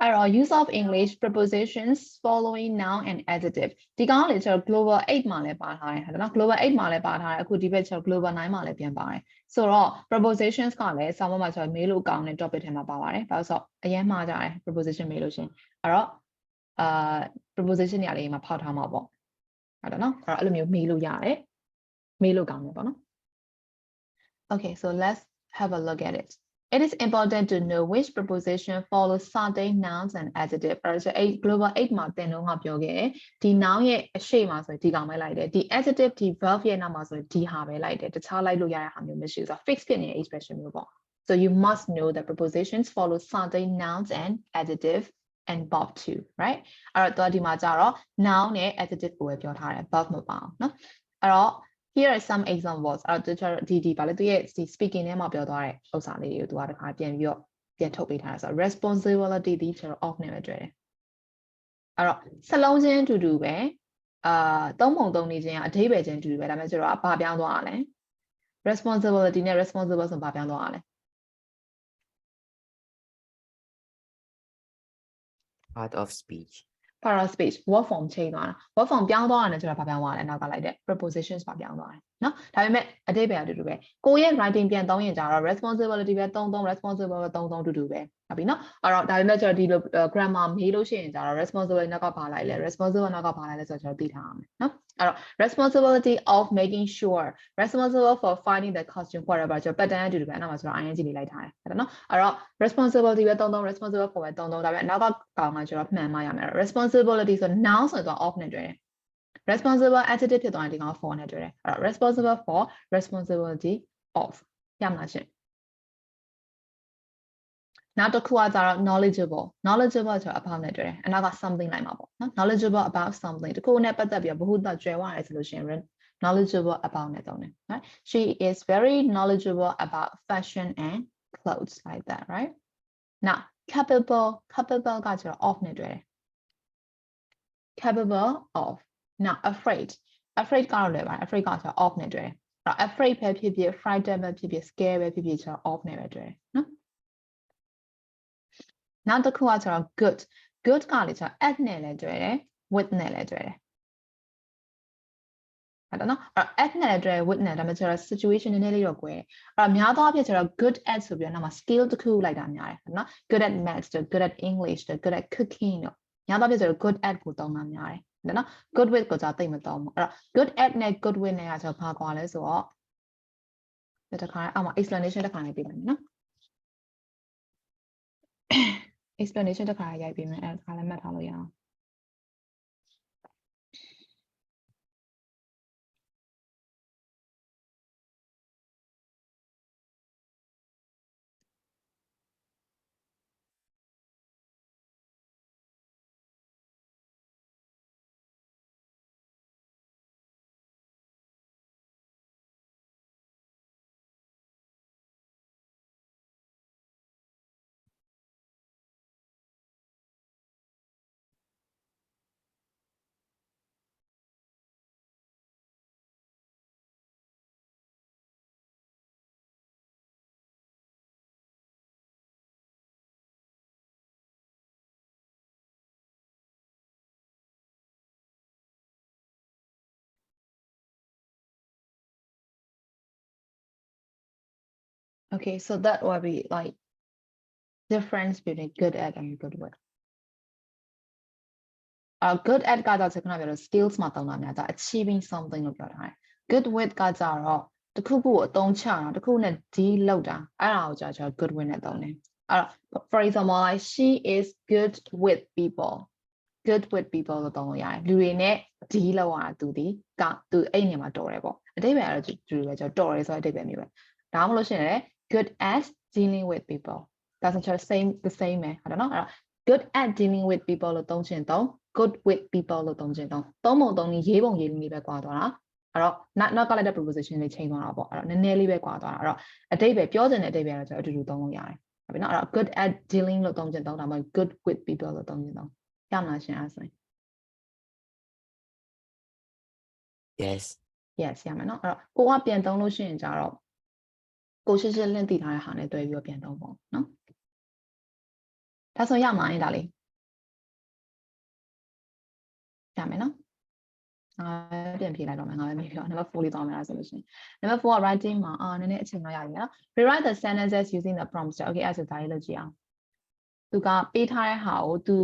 အဲ့တော့ use of English prepositions following noun and adjective ဒီကောင်ကလေကျွန်တော် global 8မှာလည်းပါထားတယ်ဟုတ်တယ်နော် global 8မှာလည်းပါထားတယ်အခုဒီဘက်ကျွန်တော် global 9မှာလည်းပြန်ပါတယ်ဆိုတော့ prepositions ကလည်းစာမမှာကျွန်တော်မေးလို့ကောင်းတဲ့ topic ထဲမှာပါပါတယ်ဘာလို့ဆိုတော့အရင်မှားကြတယ် preposition မေးလို့ရှင်အဲ့တော့preposition တွေလေးမှာဖောက်ထားမှာပေါ့ဟုတ်တယ်နော်အဲ့တော့အဲ့လိုမျိုးမေးလို့ရတယ်မေးလို့ကောင်းတယ်ပေါ့နော် Okay so let's have a look at it It is important to know which preposition follows certain nouns and adjectives အဲ့ဒါ8 global 8မှာသင်တော့ငါပြောခဲ့တယ်ဒီ noun ရဲ့အရှိမှာဆိုရင်ဒီကောင်ပဲလိုက်တယ်ဒီ adjective ဒီ verb ရဲ့နောက်မှာဆိုရင်ဒီဟာပဲလိုက်တယ်တခြားလိုက်လို့ရတဲ့ဟာမျိုးမရှိဘူးဆိုတော့ fix ဖြစ်နေတဲ့ expression မျိုးပေါ့ So you must know that prepositions follow certain nouns and adjectives and verb too right အဲ့တော့ဒီမှာကြတော့ noun နဲ့ adjective ကိုပဲပြောထားတယ် verb မပါအောင်เนาะအဲ့တော့ Here are some examples အဲ့တော့ဒီဘာလဲသူရဲ့ဒီ speaking ထဲမှာပြောသွားတဲ့ဥစ္စာလေးတွေကိုသူကတခါပြန်ပြီးတော့ပြန်ထုတ်ပေးထားတယ်ဆိုတော့ responsibility ဒီကျွန်တော် off နဲ့ပဲတွေ့တယ်အဲ့တော့စလုံးချင်းအတူတူပဲသုံးပုံသုံးနေချင်းကအဓိပ္ပာယ်ချင်းအတူတူပဲဒါပေမဲ့ကျွန်တော်ကဘာပြောင်းသွားရလဲ responsibility နဲ့ responsible ဆိုဘာပြောင်းသွားရလဲ Part of speech. Part of speech word form change သွားတာ word form ပြောင်းသွားတယ်ကျွန်တော်ဘာပြောင်းသွားလဲနောက်ကလိုက်တဲ့ prepositions ဘာပြောင်းသွားတယ်เนาะဒါပေမဲ့အဓိပ္ပာယ်အတူတူပဲကိုရဲ့ writing ပြန်သုံးရင်ကြတော့ responsibility ပဲသုံး responsible ပဲသုံးတူတူပဲဟုတ်ပြီเนาะအဲ့တော့ဒါပေမဲ့ကျွန်တော်ဒီလို grammar မေးလို့ရှိရင်ကြတော့ responsibility နောက်ကဘာလိုက်လဲ responsible နောက်ကဘာလိုက်လဲဆိုတော့ကျွန်တော်သိထားအောင်เนาะအဲ့တော့ responsibility of making sure responsible for finding the costume whatever ကျွန်တော် pattern အတူတူပဲအဲ့နောက်မှာကျွန်တော် ing လေးလိုက်ထားတယ်ဟုတ်တယ်เนาะအဲ့တော့ responsibility ပဲသုံး responsible for ပဲသုံးဒါပေမဲ့နောက်ကကောင်ကကျွန်တော်မှန်မှရမယ် responsibility ဆို noun ဆိုတော့ off နဲ့တွေ့တယ် responsible adjective ဖြစ်သွားရင်ဒီကောင် for နဲ့တွေ့တယ်အဲ့တော့ responsible for responsibility of ရမှာရှင့်နောက်တစ်ခုကကြတော့ knowledgeable ဆိုတော့ about နဲ့တွေ့တယ်အနောက်က something လိုက်မှာပေါ့နော် knowledgeable about something တခုနဲ့ပတ်သက်ပြီးတော့ဘ ഹുတကျွဲဝရတယ်ဆိုလို့ရှိရင် knowledgeable about နဲ့သုံးတယ် right she is very knowledgeable about fashion and clothes like that right now capable ကကျတော့ of နဲ့တွေ့တယ် capable of now afraid ကတော့လည်းပါတယ် afraid ကကျတော့ of နဲ့တွေ့တယ်အဲ့တော့ afraid ပဲဖြစ်ဖြစ် frightened ပဲဖြစ်ဖြစ် scared ပဲဖြစ်ဖြစ်ကျတော့ of နဲ့ပဲတွေ့တယ်နော်နောက်တစ်ခုကကျတော့ good ကလည်းကျတော့ at နဲ့လည်းတွေ့တယ် with နဲ့လည်းတွေ့တယ်ဟုတ်တယ်နော်အဲ့ at နဲ့လည်းတွေ့တယ် with နဲ့ဒါပေမဲ့ကျတော့ situation နည်းနည်းလေးတော့ကွဲအဲ့များသောအားဖြင့်ကျတော့ good at ဆိုပြီးတော့နောက်မှာ skill တစ်ခုလိုက်တာများတယ်ဟုတ်နော် good at maths good at English good at cooking တော့များသောအားဖြင့်ကျတော့ good at ကိုသုံးတာများတယ်ဟုတ်နော် good with ကိုကျတော့သိမသုံးဘူးအဲ့တော့ good at နဲ့ good with နဲ့ကကျတော့ဘာကွာလဲဆိုတော့ဒီတစ်ခါအောက်မှာ explanation တစ်ခါလေးပြမယ်နော် explanation တစ်ခါရိုက်ပေးမယ်အဲ့ဒါတစ်ခါလည်းမှတ်ထားလို့ရအောင် Okay, so that will be like difference between good at and good with. Good at ကတော့ကျွန်တော်ပြောလို့ skills မှာသုံးတာများဒါ achieving something လို့ပြောထားတယ် good with ကကြတော့တစ်ခုခုကိုအသုံးချတာတစ်ခုနဲ့ deal လုပ်တာအဲ့ဒါကိုကျွန်တော် good with နဲ့သုံးတယ်အဲ့တော့ for example like she is good with people good with people လို့သုံးလို့ရတယ်လူတွေနဲ့ deal လုပ်ရတာသူအဲ့နေရာမှာတော်တယ်ပေါ့အတိတ်ပဲအဲ့လိုတူပဲကျွန်တော်တော်တယ်ဆိုတဲ့အတိတ်ပဲမျိုးပဲဒါမှမဟုတ်ရှင်လေ good at dealing with people that's actually the same ပဲဟုတ်တယ်နော်အဲ့တော့ good at dealing with people လို့သုံးချင်တော့ good with people လို့သုံးချင်တော့သုံးပုံသုံးနည်းရေးပုံရေးနည်းလေးပဲကွာသွားတာအဲ့တော့ not ကလည်း preposition လေးချိန်သွားတာပေါ့အဲ့တော့နည်းနည်းလေးပဲကွာသွားတာအဲ့တော့အတိတ်ပဲပြောချင်တဲ့အတိတ်ပဲတော့ကျွန်တော်အတူတူသုံးလို့ရတယ်ဟုတ်ပြီနော်အဲ့တော့ good at dealing လို့သုံးချင်တော့ဒါမှ good with people လို့သုံးချင်တော့ရမလားရှင်အဲ့ဆိုရင် Yes. yes ရမယ်နော်အဲ့တော့ကိုကပြန်သုံးလို့ရှိရင်ကြတော့ကိုရှင်းရှင်းလင်းသိထားတဲ့ဟာနဲ့တွေ့ပြီးတော့ပြန်သုံးပေါ့နော်ဒါဆိုရမှာရင်ဒါလေးရမယ်နော်ပြန်ဖြေလိုက်တော့မယ်ငါပဲမေးပြော number 4လေးသွားမယ်လားဆိုလို့ရှိရင် number 4 writing မှာနည်းနည်းအချိန်တော့ရပြီနော် rewrite the sentences using the prompts okay အဲ့ဒါဆိုဒါလေးလုပ်ကြည့်အောင်သူကပေးထားတဲ့ဟာကိုသူ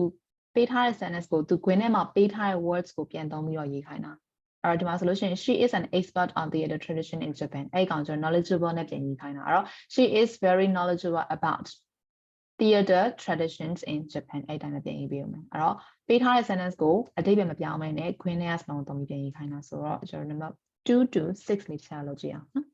ပေးထားတဲ့ sentence ကိုသူ Gwyn ထဲမှာပေးထားတဲ့ words ကိုပြန်သုံးပြီးတော့ရေးခိုင်းတာအဲ့တော့ဒီမှာဆိုလို့ရှိရင် she is an expert on theater tradition in Japan အဲ့ကောင်ကျွန်တော် knowledgeable နဲ့ပြန်ရေးခိုင်းတာအဲ့တော့ she is very knowledgeable about theater traditions in Japan အဲ့တိုင်းနဲ့ပြန်ရေးပေးဦးမယ်အဲ့တော့ပေးထားတဲ့ sentence ကိုအတိတ်ပဲမပြောင်းမနဲ့ Gwyn ထဲကစလုံးသုံးပြီးပြန်ရေးခိုင်းတာဆိုတော့ကျွန်တော် number 2 to 6လေးဆက်လုပ်ကြည့်အောင်နော်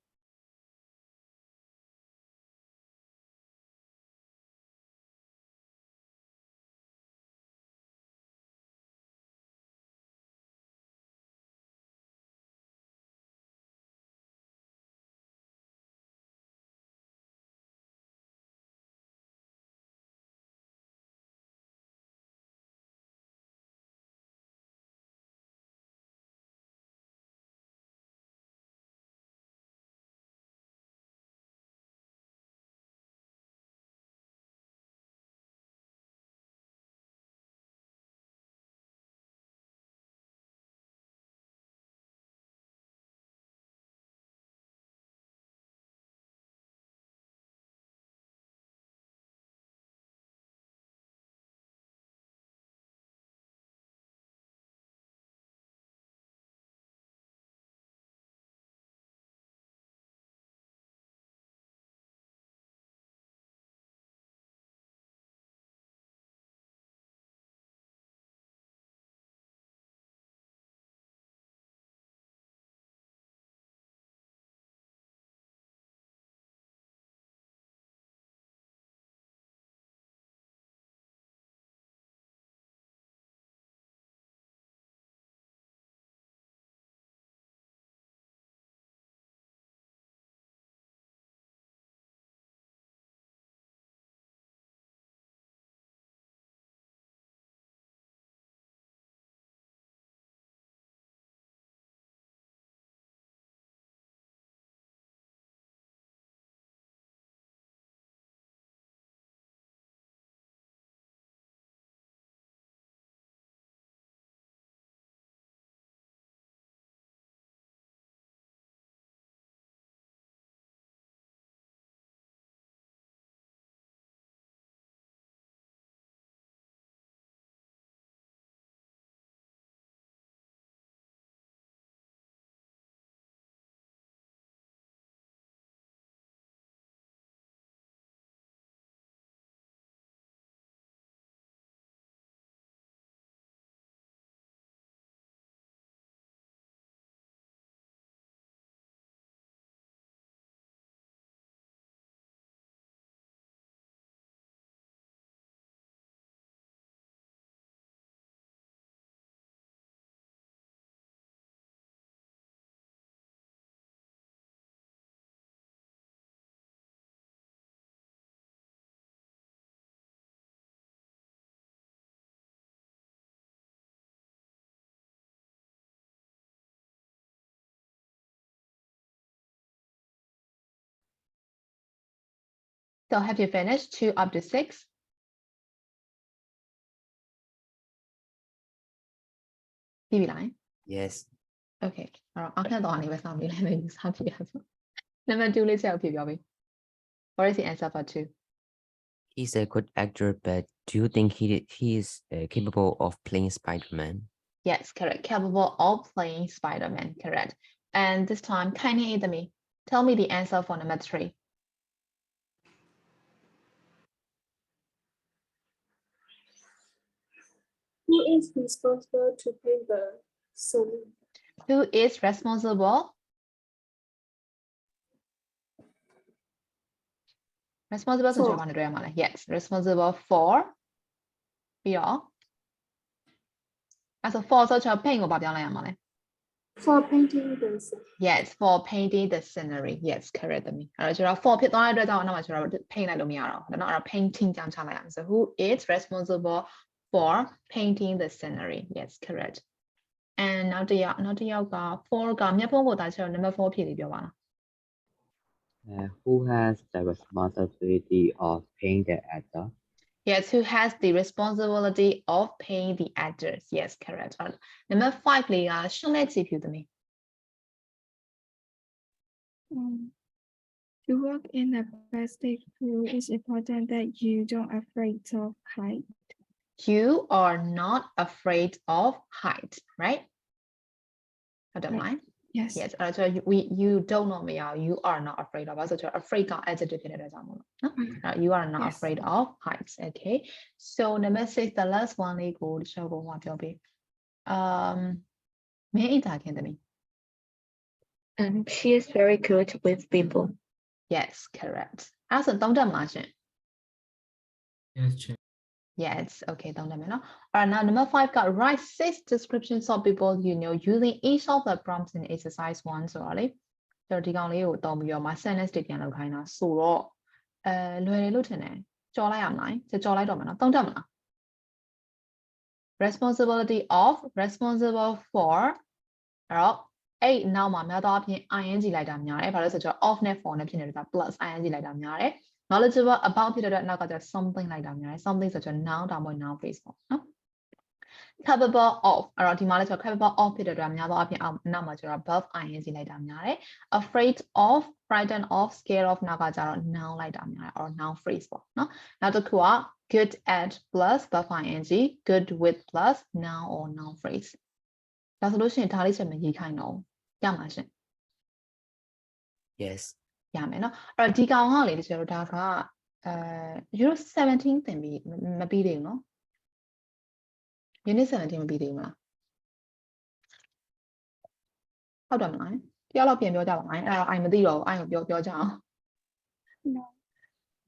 So have you finished 2 up to 6? Yes. Okay. Number 2လေးချက်ဖြေပြောပေး What is the answer for 2? He's a good actor, but do you think he is capable of playing Spider-Man? Yes, correct. Capable of playing Spider-Man, correct. And this time, kindly either me. Tell me the answer for number 3. Who is responsible to pay the sum? Who is responsible? Responsible For.ဆိုကျွန်တော်တွေ့ရမှာလဲ Yes, responsible for ပြီးတော့အဲ့ဆို for ဆိုကျွန်တော် paint ကိုဘာပြောင်းလိုက်ရမှာလဲ For painting the sum. Yes, for painting the scenery. Yes, correct တမီအဲ့တော့ကျွန်တော် for ဖြစ်သွားတဲ့အတွက်ကြောင့်နောက်မှကျွန်တော် paint လိုက်လို့မရတော့ဘူးဒါတော့ painting ကြောင်းချလိုက်ရအောင် So who is responsible for painting the scenery? Yes, correct. And နောက်တစ်ယောက်က for ကမျက်ဖုံးကိုတာချက်တော့ number 4 ဖြည့်ပြီးပြောပါလား Who has the responsibility of paying the actor? Yes, who has the responsibility of paying the actors? Yes, correct. Number 5 လေးကရှင်းလက်ကြည့်ဖြူသမီး To work in a plastic pool, it's important that you don't afraid of height. You are not afraid of height, right? Hold on, line. Yes. Yes. So you don't know me. You are not afraid of. So afraid ka adjectiveဖြစ်တဲ့ကြောင့်မို့လို့ You are not Yes. afraid of heights. Okay. So number 6, the last one လေးကိုတချို့ကိုပြောပေးမင်းအိမ်သာခင်သမီး She is very good with people. Yes, correct. အဲ့ဆိုသုံးတတ်မလားရှင် Yes, check. Yes, okay, don't let me know. Alright, now number 5 got write 6 descriptions of people you know using each of the prompts in exercise 1 ဆိုတော့လေကျွန်တော်ဒီကောင်လေးကိုတောင်းပြီးတော့မှ sentence တွေပြန်လုပ်ခိုင်းတာဆိုတော့လွယ်တယ်လို့ထင်တယ်ကြော်လိုက်ရမလားကြော်လိုက်တော့မယ်နော်သုံးတတ်မလား responsibility of responsible for အဲ့တော့အဲ့နောက်မှာများသောအားဖြင့် ing လိုက်တာများတယ်ဘာလို့လဲဆိုတော့ of နဲ့ for နဲ့ဖြစ်နေတာ plus ing လိုက်တာများတယ် knowledgeable about ဖြစ်တဲ့အတွက်နောက်ကကျ something လိုက်တာများတယ် something ဆိုတော့ noun ဒါမှမဟုတ် noun phrase ပေါ့နော် capable of အဲ့တော့ဒီမှာလည်းကျတော့ capable of ဖြစ်တဲ့အတွက်များသောအားဖြင့်နောက်မှာကျတော့ above ing လိုက်တာများတယ် afraid of frightened of scared of နောက်ကကျတော့ noun လိုက်တာများတယ် or noun phrase ပေါ့နော်နောက်တစ်ခုက good at plus above ing good with plus noun or noun phrase ဒါဆိုလို့ရှိရင်ဒါလေးချက်မရေးခိုင်းတော့ရမှာရှင် Yes. ရမယ်နော်အဲ့တော့ဒီကောင်ကလေတချို့ဒါကEuro 17 သင်ပြီးမပြီးသေးဘူးနော် Unit 17မပြီးသေးဘူးမလားဟုတ်တယ်မလားတယောက်တော့ပြန်ပြောကြပါမယ်အဲ့တော့ I မသိတော့ဘူး I ကိုပြောကြအောင် No.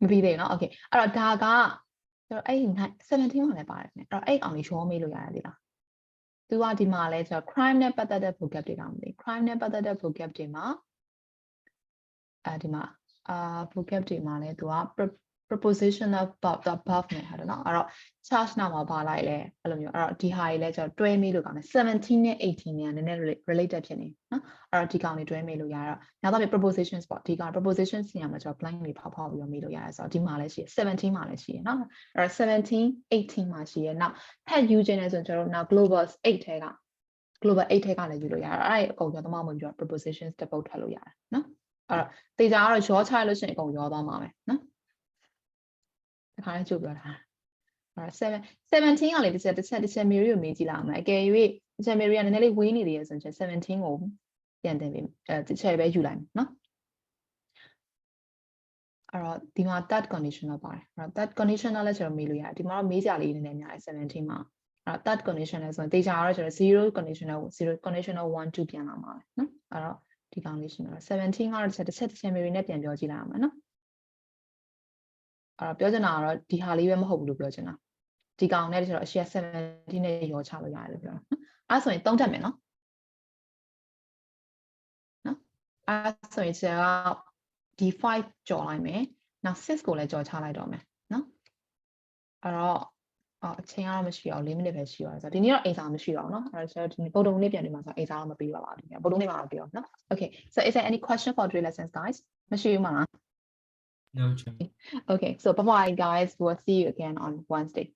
မပြီးသေးဘူးနော် Okay အဲ့တော့ဒါကကျွန်တော်အဲ့17မှာလည်းပါတယ်ခင်ဗျအဲ့တော့အဲ့အောင်လေးရောမေးလို့ရတယ်ဒီလားသူကဒီမှာလဲကျွန်တော် crime နဲ့ပတ်သက်တဲ့ vocab တွေတောင်မသိ crime နဲ့ပတ်သက်တဲ့ vocab တွေမှာဒီမှာvocab တွေမှာလဲသူက preposition of above နဲ့ဟာတယ်နော်အဲ့တော့ charge နောက်မှာပါလိုက်လဲအဲ့လိုမျိုးအဲ့တော့ဒီဟာကြီးလဲကျွန်တော်တွဲမေးလို့ကောင်းတယ်17နဲ့18နဲ့နည်းနည်း related ဖြစ်နေနော်အဲ့တော့ဒီကောင်တွေတွဲမေးလို့ရတော့နောက်တော့ prepositions ပေါ့ဒီကောင် prepositions ညမှာကျွန်တော် blank တွေဖောက်ပြီးတော့မေးလို့ရတယ်ဆိုတော့ဒီမှာလဲရှိရ17မှာလဲရှိရနော်အဲ့တော့17 18မှာရှိရနောက်ထပ်ယူခြင်းလဲဆိုရင်ကျွန်တော်တို့နောက် global 8ထဲက global 8ထဲကလည်းယူလို့ရတယ်အဲ့ဒါအကုန်ကျွန်တော်မှမပြီးတော့ prepositions တစ်ပုတ်ထပ်လို့ရတယ်နော်အဲ့တော့တေချာကတော့ရောချလို့ရှိရင်အကုန်ရောသွားမှာပဲနော်တခါလေးကြိုပြောတာ17ကလေတစ်ချက်မေရီကိုမေးကြည့်လာမယ်အကယ်၍တစ်ချက်မေရီကနည်းနည်းလေးဝေးနေသေးရဆိုရင်17ကိုပြန်တင်ပြီးတစ်ချက်ပဲယူလိုက်မယ်နော်အဲ့တော့ဒီမှာ that conditional ပါတယ်အဲ့တော့ that conditional လည်းကျွန်တော်မေးလို့ရတယ်ဒီမှာတော့မေးကြလေးနည်းနည်းများတယ်17မှာအဲ့တော့ that conditional ဆိုရင်တေချာကတော့ကျွန်တော်0 conditional 1 2ပြန်လာမှာပဲနော်အဲ့တော့ဒီကောင်လေးရှိမှာ17ကတော့တစ်ချက်မေရီနဲ့ပြန်ပြောကြည့်လိုက်အောင်မယ်နော်အဲ့တော့ပြောချင်တာကတော့ဒီဟာလေးပဲမဟုတ်ဘူးလို့ပြောချင်တာဒီကောင်နဲ့ကျတော့အရှိ17နဲ့ရောချလို့ရတယ်လို့ပြောတာနော်အဲ့ဆိုရင်3တက်မယ်နော်အဲ့ဆိုရင်ကျတော့ဒီ5ကြော်လိုက်မယ်နောက်6ကိုလည်းကြော်ချလိုက်တော့မယ်နော်အဲ့တော့အချိန်ကတော့မရှိအောင်4မိနစ်ပဲရှိအောင်ဆိုတော့ဒီနေ့တော့အိမ်စာမရှိတော့ဘူးနော်အဲ့တော့ဒီပုံတုံလေးပြန်နေမှာဆိုအိမ်စာတော့မပြီးပါဘူးဒီနေ့ပုံတုံလေးမှာပြီးတော့နော် Okay so is there any question for drill lessons guys မရှိဘူးမလား No, check. Okay, so bye-bye guys. We'll see you again on Wednesday.